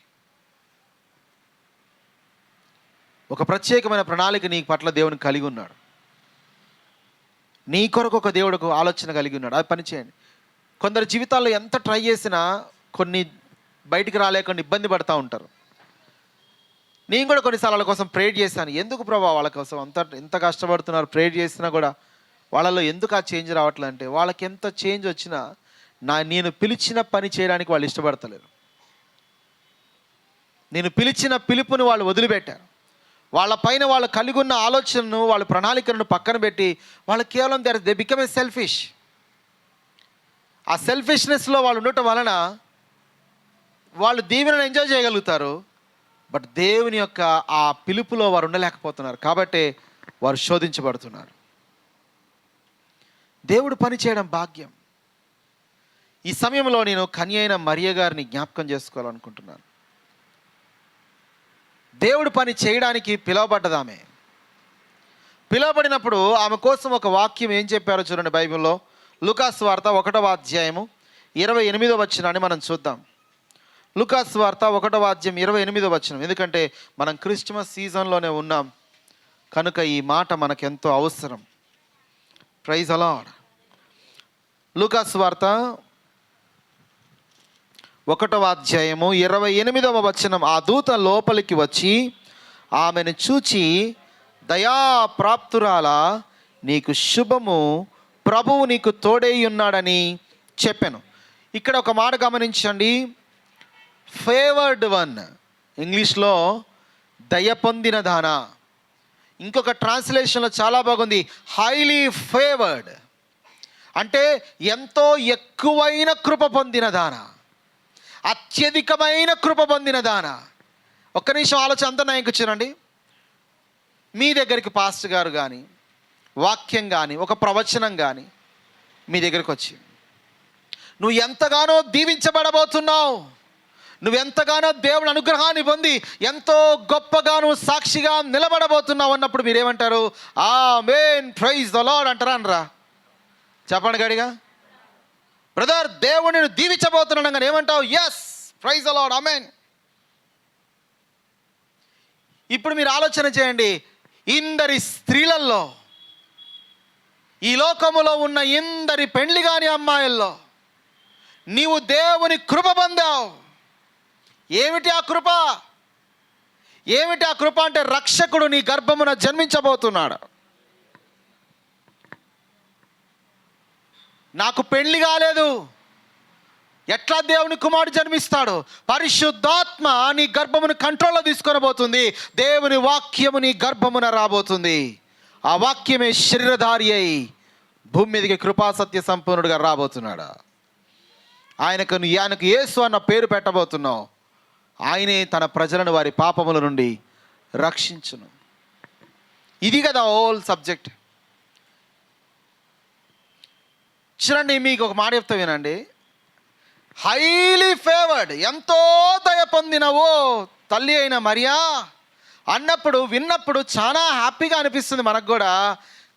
ఒక ప్రత్యేకమైన ప్రణాళిక నీ పట్ల దేవుని కలిగి ఉన్నాడు. నీ కొరకు ఒక దేవుడికి ఆలోచన కలిగి ఉన్నాడు. అది పని చేయండి. కొందరు జీవితాల్లో ఎంత ట్రై చేసినా కొన్ని బయటికి రాలేకుండా ఇబ్బంది పడుతూ ఉంటారు. నేను కూడా కొన్నిసార్లు వాళ్ళ కోసం ప్రేర్ చేశాను. ఎందుకు ప్రభా వాళ్ళ కోసం ఎంత కష్టపడుతున్నారు, ప్రేర్ చేసినా కూడా వాళ్ళలో ఎందుకు ఆ చేంజ్ రావట్లేదు అంటే, వాళ్ళకి ఎంత చేంజ్ వచ్చినా నేను పిలిచిన పని చేయడానికి వాళ్ళు ఇష్టపడతలేరు. నేను పిలిచిన పిలుపుని వాళ్ళు వదిలిపెట్టారు. వాళ్ళ పైన వాళ్ళు కలిగి ఉన్న ఆలోచనను, వాళ్ళ ప్రణాళికలను పక్కన పెట్టి వాళ్ళు కేవలం దే బికమ్ ఏ సెల్ఫిష్. ఆ సెల్ఫిష్నెస్లో వాళ్ళు ఉండటం వలన వాళ్ళు దీవెనను ఎంజాయ్ చేయగలుగుతారు, బట్ దేవుని యొక్క ఆ పిలుపులో వారు ఉండలేకపోతున్నారు. కాబట్టి వారు శోధించబడుతున్నారు. దేవుడు పని చేయడం భాగ్యం. ఈ సమయంలో నేను కన్య అయిన మరియ గారిని జ్ఞాపకం చేసుకోవాలనుకుంటున్నాను. దేవుడు పని చేయడానికి పిలువబడ్డదామె. పిలువబడినప్పుడు ఆమె కోసం ఒక వాక్యం ఏం చెప్పారో చూడండి బైబిల్లో. లూకాసు వార్త 1వ అధ్యాయము 28వ వచనాన్ని మనం చూద్దాం. లూకాసు వార్త 1వ అధ్యాయం 28వ వచనం. ఎందుకంటే మనం క్రిస్మస్ సీజన్లోనే ఉన్నాం కనుక ఈ మాట మనకెంతో అవసరం. Praise the lord. లూకాసు వార్త 1వ అధ్యాయము 28వ వచనం. ఆ దూత లోపలికి వచ్చి ఆమెను చూచి, దయాప్రాప్తురాలా, నీకు శుభము, ప్రభువు నీకు తోడై ఉన్నాడని చెప్పాను. ఇక్కడ ఒక మాట గమనించండి. ఫేవర్డ్ వన్, ఇంగ్లీష్లో దయ పొందిన దానా. ఇంకొక ట్రాన్స్లేషన్లో చాలా బాగుంది, హైలీ ఫేవర్డ్. అంటే ఎంతో ఎక్కువైన కృప పొందిన దానా, అత్యధికమైన కృప పొందిన దానా. ఒక్క నిమిషం ఆలోచన అంతా నాకు చూడండి. మీ దగ్గరికి పాస్టర్ గారు కానీ, వాక్యం కానీ, ఒక ప్రవచనం కానీ మీ దగ్గరికి వచ్చి, నువ్వు ఎంతగానో దీవించబడబోతున్నావు, నువ్వెంతగానో దేవుని అనుగ్రహాన్ని పొంది ఎంతో గొప్పగా నువ్వు సాక్షిగా నిలబడబోతున్నావు అన్నప్పుడు మీరేమంటారు? ఆమేన్, ప్రైజ్ ది లార్డ్ అంటారా అనరా? చెప్పండి గడిగా. బ్రదర్, దేవుడిని నేను దీవించబోతున్నాను కానీ ఏమంటావు? ఎస్, ప్రైజ్ ది లార్డ్, ఆమేన్. ఇప్పుడు మీరు ఆలోచన చేయండి. ఇందరి స్త్రీలలో, ఈ లోకములో ఉన్న ఇందరి పెండ్లి కాని అమ్మాయిల్లో నీవు దేవుని కృప పొందావు. ఏమిటి ఆ కృప? ఏమిటి ఆ కృప అంటే రక్షకుడు నీ గర్భమున జన్మించబోతున్నాడు. నాకు పెళ్లి కాలేదు, ఎట్లా దేవుని కుమారుడు జన్మిస్తాడు? పరిశుద్ధాత్మ నీ గర్భమును కంట్రోల్లో తీసుకొని పోతుంది. దేవుని వాక్యము నీ గర్భమున రాబోతుంది. ఆ వాక్యమే శరీరధారి అయి భూమి మీదకి కృపాసత్య సంపూర్ణుడుగా రాబోతున్నాడు. ఆయనకు యేసు అన్న పేరు పెట్టబోతున్నావు. ఆయనే తన ప్రజలను వారి పాపముల నుండి రక్షించును. ఇది కదా హోల్ సబ్జెక్ట్. చూడండి, మీకు ఒక మాట చెప్తా వినండి. హైలీ ఫేవర్డ్, ఎంతో దయ పొందినవో తల్లి అయిన మరియా అన్నప్పుడు, విన్నప్పుడు చాలా హ్యాపీగా అనిపిస్తుంది మనకు కూడా.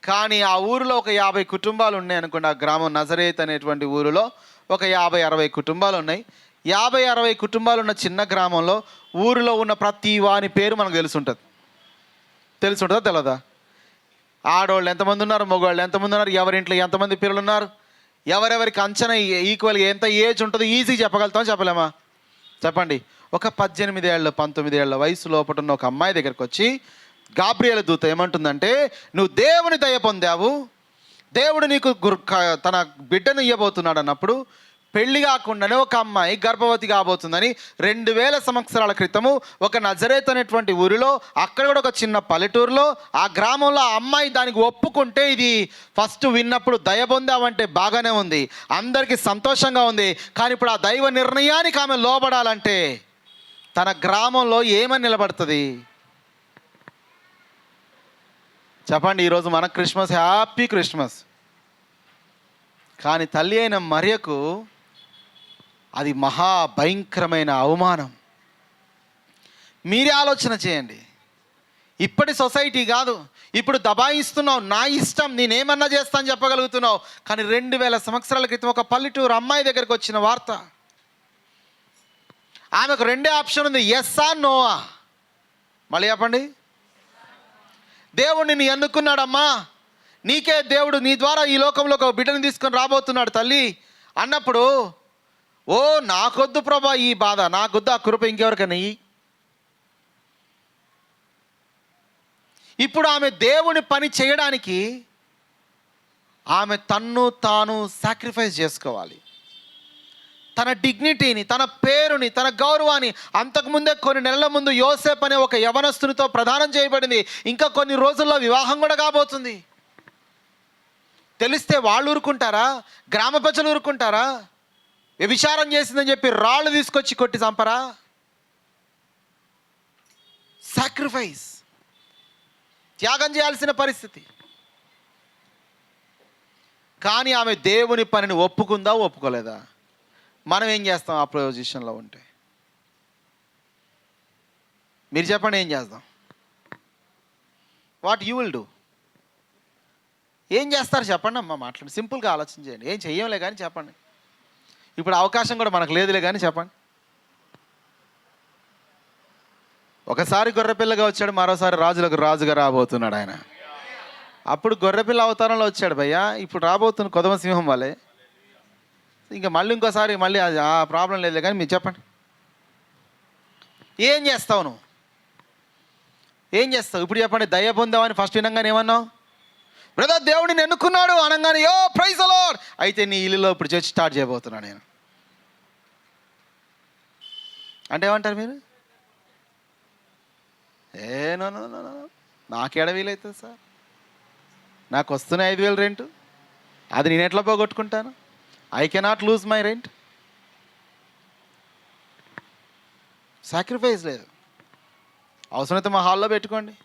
కానీ ఆ ఊరిలో ఒక 50 కుటుంబాలు ఉన్నాయి అనుకోండి. ఆ గ్రామం నజరేత్ అనేటువంటి ఊరిలో ఒక 50-60 కుటుంబాలు ఉన్నాయి. 50-60 కుటుంబాలు ఉన్న చిన్న గ్రామంలో ఊరిలో ఉన్న ప్రతి వాని పేరు మనకు తెలుసుంటుందా? తెలియదా? ఆడవాళ్ళు ఎంతమంది ఉన్నారు, మగవాళ్ళు ఎంతమంది ఉన్నారు, ఎవరింట్లో ఎంతమంది పిల్లలు ఉన్నారు, ఎవరెవరికి అంచనా ఈక్వల్గా ఎంత ఏజ్ ఉంటుందో ఈజీ చెప్పగలుగుతాం, చెప్పలేమా? చెప్పండి. ఒక 18 ఏళ్ళ 19 ఏళ్ళ వయసు లోపల ఉన్న ఒక అమ్మాయి దగ్గరికి వచ్చి గాబ్రియేలు దూత ఏమంటుందంటే, నువ్వు దేవుని దయ పొందావు, దేవుడు నీకు తన బిడ్డను ఇవ్వబోతున్నాడు అన్నప్పుడు, పెళ్లి కాకుండానే ఒక అమ్మాయి గర్భవతి కాబోతుందని 2000 సంవత్సరాల క్రితము ఒక నజరేత్ అనేటువంటి ఊరిలో, అక్కడ కూడా ఒక చిన్న పల్లెటూరులో, ఆ గ్రామంలో ఆ అమ్మాయి దానికి ఒప్పుకుంటే, ఇది ఫస్ట్ విన్నప్పుడు దయ పొందామంటే బాగానే ఉంది, అందరికీ సంతోషంగా ఉంది. కానీ ఇప్పుడు ఆ దైవ నిర్ణయానికి ఆమె లోబడాలంటే తన గ్రామంలో ఏమని నిలబడుతుంది? చెప్పండి, ఈరోజు మన క్రిస్మస్, హ్యాపీ క్రిస్మస్. కానీ తల్లి అయిన మరియకు అది మహా భయంకరమైన అవమానం. మీరే ఆలోచన చేయండి. ఇప్పటి సొసైటీ కాదు, ఇప్పుడు దబాయిస్తున్నావు, నా ఇష్టం, నేనేమన్నా చేస్తాను చెప్పగలుగుతున్నావు. కానీ 2000 సంవత్సరాల క్రితం ఒక పల్లెటూరు అమ్మాయి దగ్గరికి వచ్చిన వార్త. ఆమెకు 2 ఆప్షన్ ఉంది, ఎస్ ఆ నోవా. మళ్ళీ చెప్పండి. దేవుడు నిన్ను ఎన్నుకున్నాడమ్మా, నీకే దేవుడు నీ ద్వారా ఈ లోకంలో ఒక బిడ్డను తీసుకొని రాబోతున్నాడు తల్లి అన్నప్పుడు, ఓ నాకొద్దు ప్రభా ఈ బాధ, నాకొద్దు ఆ కృప, ఇంకెవరికైనా ఇయ్యి. ఇప్పుడు ఆమె దేవుని పని చేయడానికి ఆమె తన్ను తాను సాక్రిఫైస్ చేసుకోవాలి. తన డిగ్నిటీని, తన పేరుని, తన గౌరవాన్ని. అంతకుముందే కొన్ని నెలల ముందు యోసేపు అనే ఒక యవనస్తునితో ప్రదానం చేయబడింది. ఇంకా కొన్ని రోజుల్లో వివాహం కూడా కాబోతుంది. తెలిస్తే వాళ్ళు ఊరుకుంటారా? గ్రామ ప్రజలు ఊరుకుంటారా? వ్యభిచారం చేసిందని చెప్పి రాళ్ళు తీసుకొచ్చి కొట్టి చంపరా? సాక్రిఫైస్, త్యాగం చేయాల్సిన పరిస్థితి. కానీ ఆమె దేవుని పనిని ఒప్పుకుందా, ఒప్పుకోలేదా? మనం ఏం చేస్తాం ఆ పొజిషన్లో ఉంటే? మీరు చెప్పండి, ఏం చేద్దాం? What you will do? ఏం చేస్తారు చెప్పండి అమ్మా, మాట్లాడి సింపుల్గా ఆలోచన చేయండి. ఏం చెయ్యంలే కానీ చెప్పండి. ఇప్పుడు అవకాశం కూడా మనకు లేదులే కానీ చెప్పండి. ఒకసారి గొర్రెపిల్లగా వచ్చాడు, మరోసారి రాజులకు రాజుగా రాబోతున్నాడు ఆయన. అప్పుడు గొర్రెపిల్ల అవతారంలో వచ్చాడు భయ్యా, ఇప్పుడు రాబోతున్న కొదమ సింహం వాళ్ళే. ఇంకా మళ్ళీ ఇంకోసారి మళ్ళీ ఆ ప్రాబ్లం లేదు కానీ మీరు చెప్పండి, ఏం చేస్తావు నువ్వు? ఏం చేస్తావు ఇప్పుడు చెప్పండి. దయ పొందావని ఫస్ట్ వినంగానే ఏమన్నావు? బ్రదర్ దేవుడిని ఎన్నుకున్నాడు అనగానే యో ప్రైజ్ ది లార్డ్. అయితే నీ ఇల్లులో ఇప్పుడు చర్చ్ స్టార్ట్ చేయబోతున్నాను నేను అంటే ఏమంటారు మీరు? నో, నాకేడ వీలవుతుంది సార్, నాకు వస్తున్నాయి 5,000 రెంట్, అది నేను ఎట్లా పోగొట్టుకుంటాను? I cannot lose my rent. Sacrifice లేదు. అవసరమైతే మా హాల్లో పెట్టుకోండి,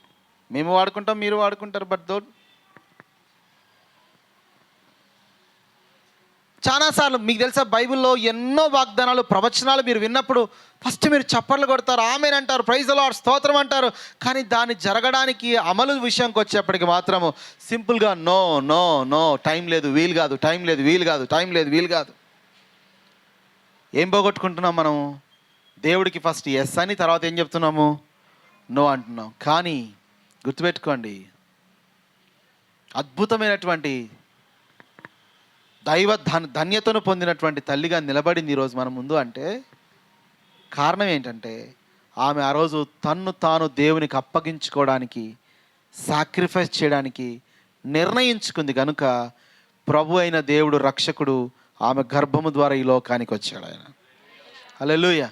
మేము వాడుకుంటాం, మీరు వాడుకుంటారు. బట్ చాలాసార్లు మీకు తెలుసా, బైబిల్లో ఎన్నో వాగ్దానాలు, ప్రవచనాలు మీరు విన్నప్పుడు ఫస్ట్ మీరు చప్పట్లు కొడతారు, ఆమేన్ అంటారు, ప్రైజ్ ది లార్డ్, స్తోత్రం అంటారు. కానీ దాన్ని జరగడానికి అమలు విషయంకి వచ్చేప్పటికి మాత్రము సింపుల్గా నో నో నో, టైం లేదు, వీలు కాదు, టైం లేదు, వీలు కాదు, టైం లేదు, వీలు కాదు. ఏం పోగొట్టుకుంటున్నాం మనం? దేవుడికి ఫస్ట్ ఎస్ అని, తర్వాత ఏం చెప్తున్నాము? నో అంటున్నాం. కానీ గుర్తుపెట్టుకోండి, అద్భుతమైనటువంటి దైవ ధన్యతను పొందినటువంటి తల్లిగా నిలబడింది ఈరోజు మన ముందు. అంటే కారణం ఏంటంటే, ఆమె ఆ రోజు తన్ను తాను దేవునికి అప్పగించుకోవడానికి, సాక్రిఫైస్ చేయడానికి నిర్ణయించుకుంది కనుక ప్రభు అయిన దేవుడు, రక్షకుడు ఆమె గర్భము ద్వారా ఈ లోకానికి వచ్చాడు ఆయన. హల్లెలూయా.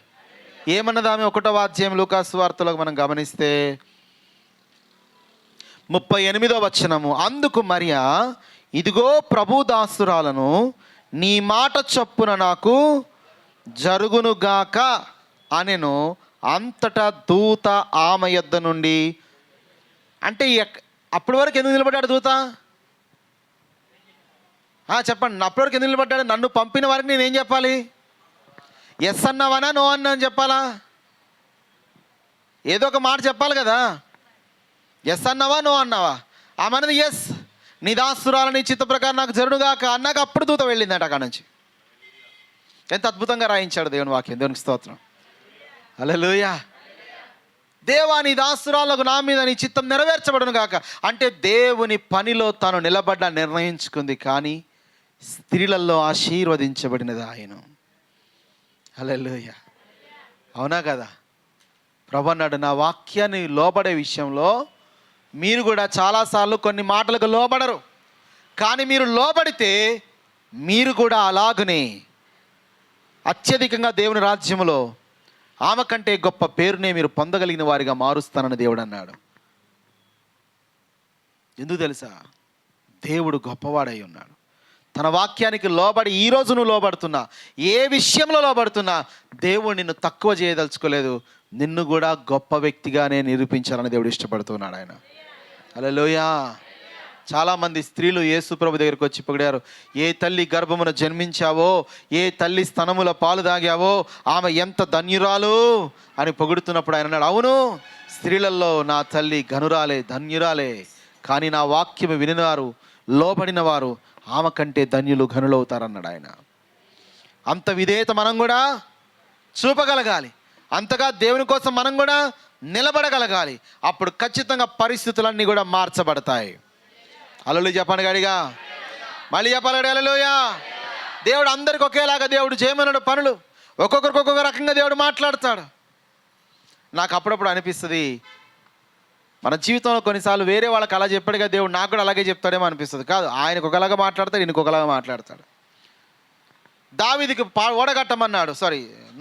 ఏమన్నది ఆమె? 1వ అధ్యాయం లూకా సువార్తలో మనం గమనిస్తే 38వ వచనము, అందుకు మరియా, ఇదిగో ప్రభు దాసురాలను, నీ మాట చొప్పున నాకు జరుగునుగాక అనెను. అంతటా దూత ఆమె యొద్ద నుండి. అంటే అప్పటి వరకు ఎందుకు నిలబడ్డాడు దూత? చెప్పండి, అప్పటి వరకు ఎందుకు నిలబడ్డాడు? నన్ను పంపిన వారికి నేనేం చెప్పాలి? ఎస్ అన్నావానా, నో అన్నా అని చెప్పాలా? ఏదో ఒక మాట చెప్పాలి కదా. ఎస్ అన్నావా, నో అన్నావా? ఆమెనది ఎస్, నీ దాసురాలని చిత్త ప్రకారం నాకు జరుగునుగాక అన్నాక అప్పుడు దూత వెళ్ళిందట అక్కడ నుంచి. ఎంత అద్భుతంగా రాయించాడు దేవుని వాక్యం. దేవునికి స్తోత్రం. హల్లెలూయా. దేవా నీ దాసురాలకు నా మీద నీ చిత్తం నెరవేర్చబడును గాక. అంటే దేవుని పనిలో తాను నిలబడ్డ నిర్ణయించుకుంది. కానీ స్త్రీలలో ఆశీర్వదించబడినది ఆయన. హల్లెలూయా. అవునా కదా? ప్రభు అన్నాడు, నా వాక్యాన్ని లోబడే విషయంలో మీరు కూడా చాలాసార్లు కొన్ని మాటలకు లోబడరు. కానీ మీరు లోబడితే మీరు కూడా అలాగనే అత్యధికంగా దేవుని రాజ్యంలో ఆమె కంటే గొప్ప పేరునే మీరు పొందగలిగిన వారిగా మారుస్తానని దేవుడు అన్నాడు. ఎందుకు తెలుసా? దేవుడు గొప్పవాడై ఉన్నాడు. తన వాక్యానికి లోబడి ఈరోజు నువ్వు లోబడుతున్నా, ఏ విషయంలో లోబడుతున్నా, దేవుడు నిన్ను తక్కువ చేయదలుచుకోలేదు. నిన్ను కూడా గొప్ప వ్యక్తిగానే నిరూపించాలని దేవుడు ఇష్టపడుతున్నాడు ఆయన. హల్లెలూయా. చాలామంది స్త్రీలు యేసు ప్రభు దగ్గరికి వచ్చి పొగిడారు. ఏ తల్లి గర్భమున జన్మించావో, ఏ తల్లి స్తనముల పాలు తాగావో ఆమె ఎంత ధన్యురాలు అని పొగుడుతున్నప్పుడు ఆయన అన్నాడు, అవును, స్త్రీలలో నా తల్లి ఘనురాలే, ధన్యురాలే, కానీ నా వాక్యము వినినారు, లోబడిన వారు ఆమె కంటే ధన్యులు, ఘనులవుతారన్నాడు ఆయన. అంత విధేయత మనం కూడా చూపగలగాలి. అంతగా దేవుని కోసం మనం కూడా నిలబడగలగాలి. అప్పుడు ఖచ్చితంగా పరిస్థితులన్నీ కూడా మార్చబడతాయి. హల్లెలూయా చెప్పండి గడిగా, మళ్ళీ చెప్పాలి హల్లెలూయా. దేవుడు అందరికి ఒకేలాగా దేవుడు చేయమన్నాడు పనులు. ఒక్కొక్కరికి ఒక్కొక్క రకంగా దేవుడు మాట్లాడతాడు. నాకు అప్పుడప్పుడు అనిపిస్తుంది, మన జీవితంలో కొన్నిసార్లు వేరే వాళ్ళకి అలా చెప్పాడుగా దేవుడు, నాకు కూడా అలాగే చెప్తాడేమో అనిపిస్తుంది. కాదు, ఆయనకు ఒకలాగా మాట్లాడతాడు, ఈయనకు ఒకలాగా మాట్లాడతాడు. దావీదుకి ఓడగట్టమన్నాడు,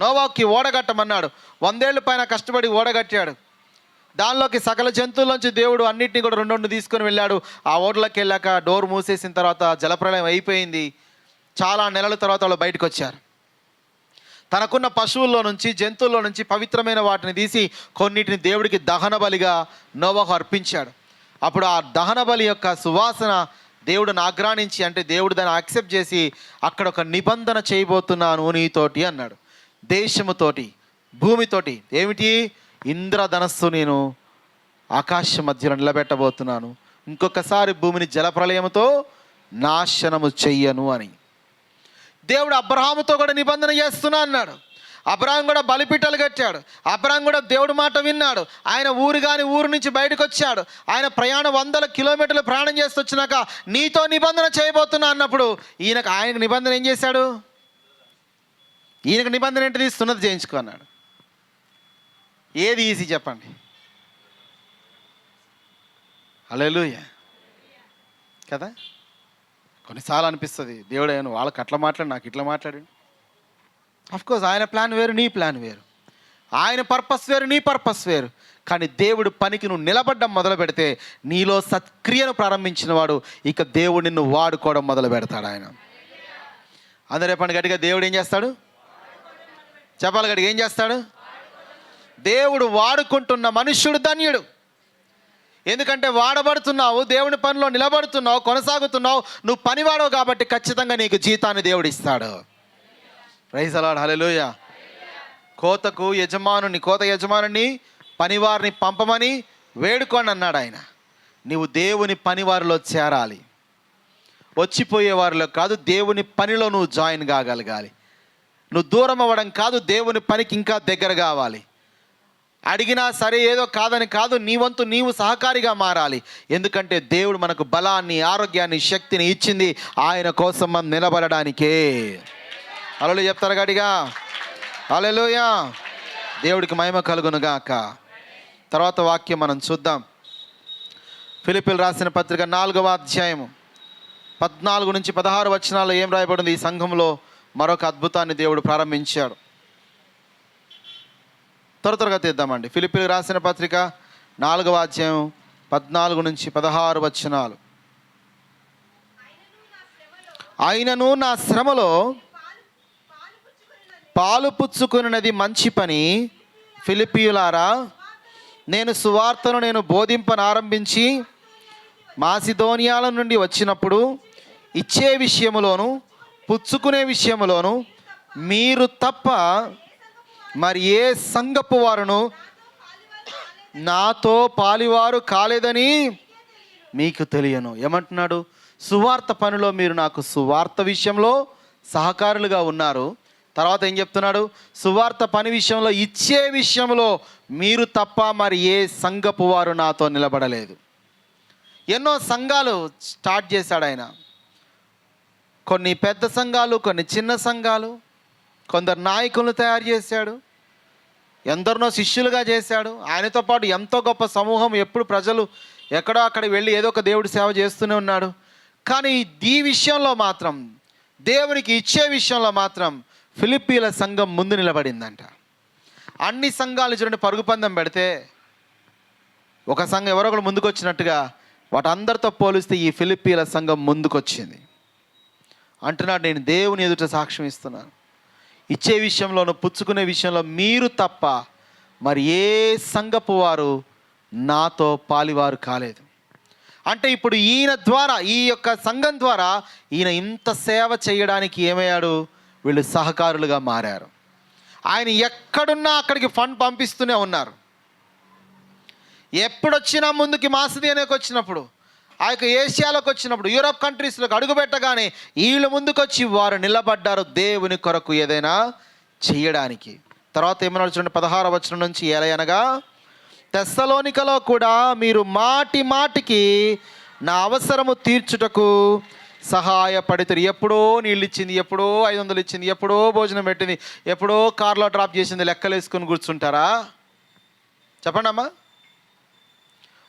నోవాకి ఓడగట్టమన్నాడు. 100 ఏళ్ళ పైన కష్టపడి ఓడగట్టాడు. దానిలోకి సకల జంతువుల్లోంచి దేవుడు అన్నింటినీ కూడా 2 తీసుకొని వెళ్ళాడు. ఆ ఓడలోకి వెళ్ళాక డోర్ మూసేసిన తర్వాత జలప్రలయం అయిపోయింది. చాలా నెలల తర్వాత వాళ్ళు బయటకు వచ్చారు. తనకున్న పశువుల్లో నుంచి, జంతువుల్లో నుంచి పవిత్రమైన వాటిని తీసి కొన్నిటిని దేవుడికి దహన బలిగా నోవాహు అర్పించాడు. అప్పుడు ఆ దహన బలి యొక్క సువాసన దేవుడిని ఆగ్రానించి, అంటే దేవుడు దాన్ని యాక్సెప్ట్ చేసి, అక్కడ ఒక నిబంధన చేయబోతున్నాను నీతోటి అన్నాడు. దేశముతోటి, భూమితోటి. ఏమిటి? ఇంద్రధనస్సు నేను ఆకాశ మధ్యలో నిలబెట్టబోతున్నాను, ఇంకొకసారి భూమిని జలప్రలయముతో నాశనము చెయ్యను అని దేవుడు అబ్రహాముతో కూడా నిబంధన చేస్తున్నా అన్నాడు. అబ్రహాం కూడా బలిపీఠాలు కట్టాడు. అబ్రహాం కూడా దేవుడి మాట విన్నాడు. ఆయన ఊరు నుంచి బయటకు వచ్చాడు. ఆయన ప్రయాణం 100 కిలోమీటర్లు ప్రయాణం చేస్తూ వచ్చినాక నీతో నిబంధన చేయబోతున్నా అన్నప్పుడు ఆయనకు నిబంధన ఏం చేశాడు? ఈయనకు నిబంధన ఏంటిది? సున్నతి చేయించుకో అన్నాడు. ఏది ఈజీ చెప్పండి? హల్లెలూయా కదా. కొన్నిసార్లు అనిపిస్తుంది, దేవుడు నువ్వు వాళ్ళకి అట్లా మాట్లాడు, నాకు ఇట్లా మాట్లాడు. అఫ్కోర్స్ ఆయన ప్లాన్ వేరు, నీ ప్లాన్ వేరు. ఆయన పర్పస్ వేరు, నీ పర్పస్ వేరు. కానీ దేవుడు పనికి నువ్వు నిలబడ్డం మొదలు పెడితే, నీలో సత్క్రియను ప్రారంభించిన వాడు ఇక దేవుడు నిన్ను వాడుకోవడం మొదలు పెడతాడు. ఆయన అందరూ చెప్పండి గట్టిగా, దేవుడు ఏం చేస్తాడు? చెప్పాలి గట్టిగా, ఏం చేస్తాడు? దేవుడు వాడుకుంటున్న మనుష్యుడు ధన్యుడు. ఎందుకంటే వాడబడుతున్నావు, దేవుని పనిలో నిలబడుతున్నావు, కొనసాగుతున్నావు. నువ్వు పనివాడవు కాబట్టి ఖచ్చితంగా నీకు జీతాన్ని దేవుడు ఇస్తాడు. ప్రైజ్ ది లార్డ్, హల్లెలూయా. కోత యజమానుని పనివారిని పంపమని వేడుకోండి అన్నాడు ఆయన. నీవు దేవుని పనివారిలో చేరాలి, వచ్చిపోయే వారిలో కాదు, దేవుని పనిలో నువ్వు జాయిన్ కాగలగాలి. నువ్వు దూరం అవ్వడం కాదు, దేవుని పనికి ఇంకా దగ్గర కావాలి. అడిగినా సరే ఏదో కాదని కాదు, నీ వంతు నీవు సహకారిగా మారాలి. ఎందుకంటే దేవుడు మనకు బలాన్ని, ఆరోగ్యాన్ని, శక్తిని ఇచ్చింది ఆయన కోసం మనం నిలబడడానికే. హల్లెలూయా చెప్తారు గట్టిగా, హల్లెలూయా. దేవుడికి మహిమ కలుగును గాక. తర్వాత వాక్యం మనం చూద్దాం. ఫిలిప్పీయులకు రాసిన పత్రిక 4వ అధ్యాయము 14 నుంచి 16 వచనాల్లో ఏం రాయబడింది? ఈ సంఘంలో మరొక అద్భుతాన్ని దేవుడు ప్రారంభించాడు. త్వరగా తీద్దామండి. ఫిలిప్పీయులకు రాసిన పత్రిక 4వ అధ్యాయం 14 నుంచి 16 వచనాలు. ఆయనను నా శ్రమలో పాలు పుచ్చుకున్నది మంచి పని. ఫిలిప్పీయులారా, నేను సువార్తను బోధింపనారంభించి మాసిదోనియాల నుండి వచ్చినప్పుడు ఇచ్చే విషయములోను పుచ్చుకునే విషయములోను మీరు తప్ప మరి ఏ సంఘపు వారును నాతో పాలివారు కాలేదని మీకు తెలియను. ఏమంటున్నాడు? సువార్త పనిలో మీరు నాకు సువార్త విషయంలో సహకారులుగా ఉన్నారు. తర్వాత ఏం చెప్తున్నాడు? సువార్త పని విషయంలో, ఇచ్చే విషయంలో మీరు తప్ప మరి ఏ సంఘపు వారు నాతో నిలబడలేదు. ఎన్నో సంఘాలు స్టార్ట్ చేశాడు ఆయన. కొన్ని పెద్ద సంఘాలు, కొన్ని చిన్న సంఘాలు, కొందరు నాయకులను తయారు చేశాడు, ఎందరినో శిష్యులుగా చేశాడు. ఆయనతో పాటు ఎంతో గొప్ప సమూహం, ఎప్పుడు ప్రజలు ఎక్కడో అక్కడ వెళ్ళి ఏదో ఒక దేవుడి సేవ చేస్తూనే ఉన్నాడు. కానీ ఈ విషయంలో మాత్రం, దేవునికి ఇచ్చే విషయంలో మాత్రం ఫిలిప్పీల సంఘం ముందు నిలబడిందంట. అన్ని సంఘాలు చూడండి, పరుగు పందెం పెడితే ఒక సంఘం ఎవరో ఒకరు ముందుకు వచ్చినట్టుగా వాటందరితో పోలిస్తే ఈ ఫిలిప్పీల సంఘం ముందుకొచ్చింది. అంటున్నాడు, నేను దేవుని ఎదుట సాక్ష్యం ఇస్తున్నాను, ఇచ్చే విషయంలోనూ పుచ్చుకునే విషయంలో మీరు తప్ప మరి ఏ సంఘపు వారు నాతో పాలివారు కాలేదు. అంటే ఇప్పుడు ఈయన ద్వారా, ఈ యొక్క సంఘం ద్వారా ఈయన ఇంత సేవ చేయడానికి ఏమయ్యాడు, వీళ్ళు సహకారులుగా మారారు. ఆయన ఎక్కడున్నా అక్కడికి ఫండ్ పంపిస్తూనే ఉన్నారు. ఎప్పుడొచ్చినా ముందుకి మాసిదోనియాకి వచ్చినప్పుడు, ఆ యొక్క ఏషియాలోకి వచ్చినప్పుడు, యూరోప్ కంట్రీస్లోకి అడుగుపెట్టగానే వీళ్ళు ముందుకొచ్చి వారు నిలబడ్డారు దేవుని కొరకు ఏదైనా చేయడానికి. తర్వాత ఏమన్నా చూడండి 16వ వచనం నుంచి, ఎలయనగా తెస్సలోనికలో కూడా మీరు మాటి మాటికి నా అవసరము తీర్చుటకు సహాయపడుతారు. ఎప్పుడో నీళ్ళు ఇచ్చింది, ఎప్పుడో 500 ఇచ్చింది, ఎప్పుడో భోజనం పెట్టింది, ఎప్పుడో కార్లో డ్రాప్ చేసింది లెక్కలు వేసుకొని కూర్చుంటారా? చెప్పండి అమ్మా.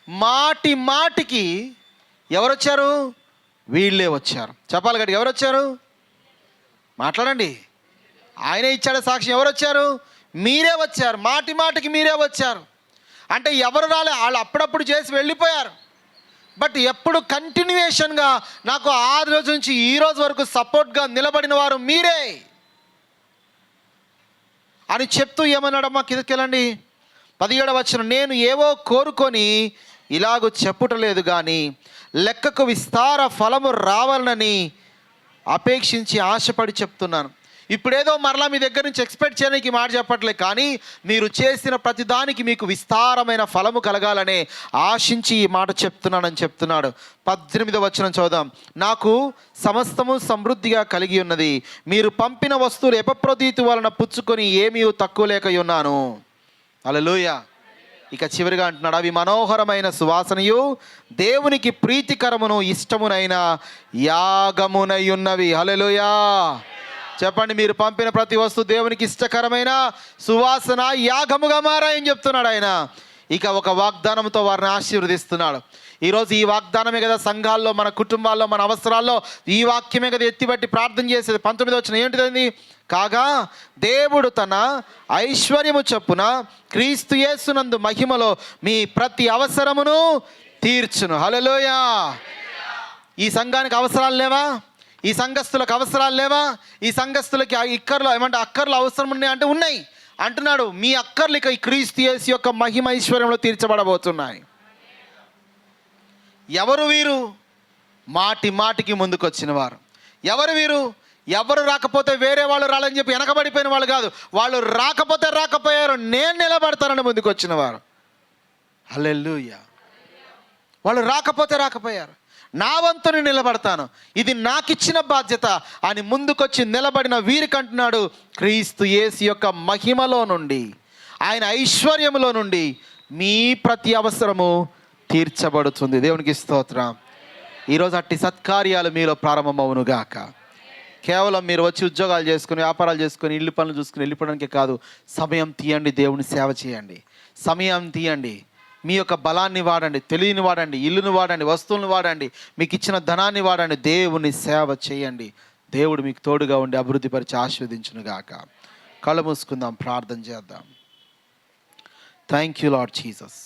మాటి మాటికి ఎవరు వచ్చారు? వీళ్ళే వచ్చారు. చెప్పాలి గట్టి, ఎవరు వచ్చారు? మాట్లాడండి. ఆయనే ఇచ్చాడు సాక్ష్యం. ఎవరు వచ్చారు? మీరే వచ్చారు. మాటి మాటికి మీరే వచ్చారు. అంటే ఎవరు రాలే, వాళ్ళు అప్పుడప్పుడు చేసి వెళ్ళిపోయారు. బట్ ఎప్పుడు కంటిన్యూయేషన్గా నాకు ఆ రోజు నుంచి ఈ రోజు వరకు సపోర్ట్గా నిలబడిన వారు మీరే అని చెప్తూ ఏమన్నాడమ్మా, కిందకెళ్ళండి 17వ వచనం, నేను ఏవో కోరుకొని ఇలాగూ చెప్పుటలేదు కానీ లెక్కకు విస్తార ఫలము రావాలని అపేక్షించి ఆశపడి చెప్తున్నాను. ఇప్పుడేదో మరలా మీ దగ్గర నుంచి ఎక్స్పెక్ట్ చేయడానికి మాట చెప్పట్లే, కానీ మీరు చేసిన ప్రతి దానికి మీకు విస్తారమైన ఫలము కలగాలనే ఆశించి ఈ మాట చెప్తున్నానని చెప్తున్నాడు. 18వ వచనం చదువుదాం. నాకు సమస్తము సమృద్ధిగా కలిగి ఉన్నది, మీరు పంపిన వస్తువులు ఎపప్రదీతు వలన పుచ్చుకొని ఏమీ తక్కువ లేక ఉన్నాను. హల్లెలూయా. ఇక చివరిగా అంటున్నాడు, అవి మనోహరమైన సువాసనయు దేవునికి ప్రీతికరమును ఇష్టమునైన యాగమునై ఉన్నవి. హల్లెలూయా. చెప్పండి, మీరు పంపిన ప్రతి వస్తువు దేవునికి ఇష్టకరమైన సువాసన యాగముగా మారాయని చెప్తున్నాడు ఆయన. ఇక ఒక వాగ్దానంతో వారిని ఆశీర్వదిస్తున్నాడు. ఈరోజు ఈ వాగ్దానమే కదా సంఘాల్లో, మన కుటుంబాల్లో, మన అవసరాల్లో ఈ వాక్యమే కదా ఎత్తిబట్టి ప్రార్థన చేసేది. 19వ వచనం ఏంటిదండి? కాగా దేవుడు తన ఐశ్వర్యము చొప్పున క్రీస్తు యేసునందు మహిమలో మీ ప్రతి అవసరమును తీర్చును. హల్లెలూయా. ఈ సంఘానికి అవసరాలు లేవా? ఈ సంఘస్థులకు అవసరాలు లేవా? ఈ సంఘస్థులకి అక్కర్లు అవసరం ఉన్నాయి అంటే ఉన్నాయి అంటున్నాడు. మీ అక్కర్లు ఇక ఈ క్రీస్తు యేసు యొక్క మహిమ ఐశ్వర్యంలో తీర్చబడబోతున్నాయి. ఎవరు వీరు? మాటి మాటికి ముందుకొచ్చిన వారు. ఎవరు వీరు? ఎవరు రాకపోతే వేరే వాళ్ళు రాలని చెప్పి వెనకబడిపోయిన వాళ్ళు కాదు. వాళ్ళు రాకపోతే రాకపోయారు, నేను నిలబడతానని ముందుకు వచ్చిన వారు. హల్లెలూయా. వాళ్ళు రాకపోతే రాకపోయారు, నా వంతుని నిలబడతాను, ఇది నాకు ఇచ్చిన బాధ్యత అని ముందుకొచ్చి నిలబడిన వీరికి అంటున్నాడు, క్రీస్తు యేసు యొక్క మహిమలో నుండి, ఆయన ఐశ్వర్యములో నుండి మీ ప్రతి అవసరము తీర్చబడుతుంది. దేవునికి స్తోత్రం. ఈరోజు అట్టి సత్కార్యాలు మీలో ప్రారంభమవునుగాక. కేవలం మీరు వచ్చి ఉద్యోగాలు చేసుకుని, వ్యాపారాలు చేసుకుని, ఇల్లు పనులు చూసుకుని వెళ్ళిపోవడానికే కాదు, సమయం తీయండి, దేవుని సేవ చేయండి. సమయం తీయండి, మీ యొక్క బలాన్ని వాడండి, తెలివిని వాడండి, ఇల్లును వాడండి, వస్తువులను వాడండి, మీకు ఇచ్చిన ధనాన్ని వాడండి, దేవుని సేవ చేయండి. దేవుడు మీకు తోడుగా ఉండి అభివృద్ధిపరిచి ఆశీర్వదించునుగాక. కళ్ళు మూసుకుందాం, ప్రార్థన చేద్దాం. Thank you lord Jesus.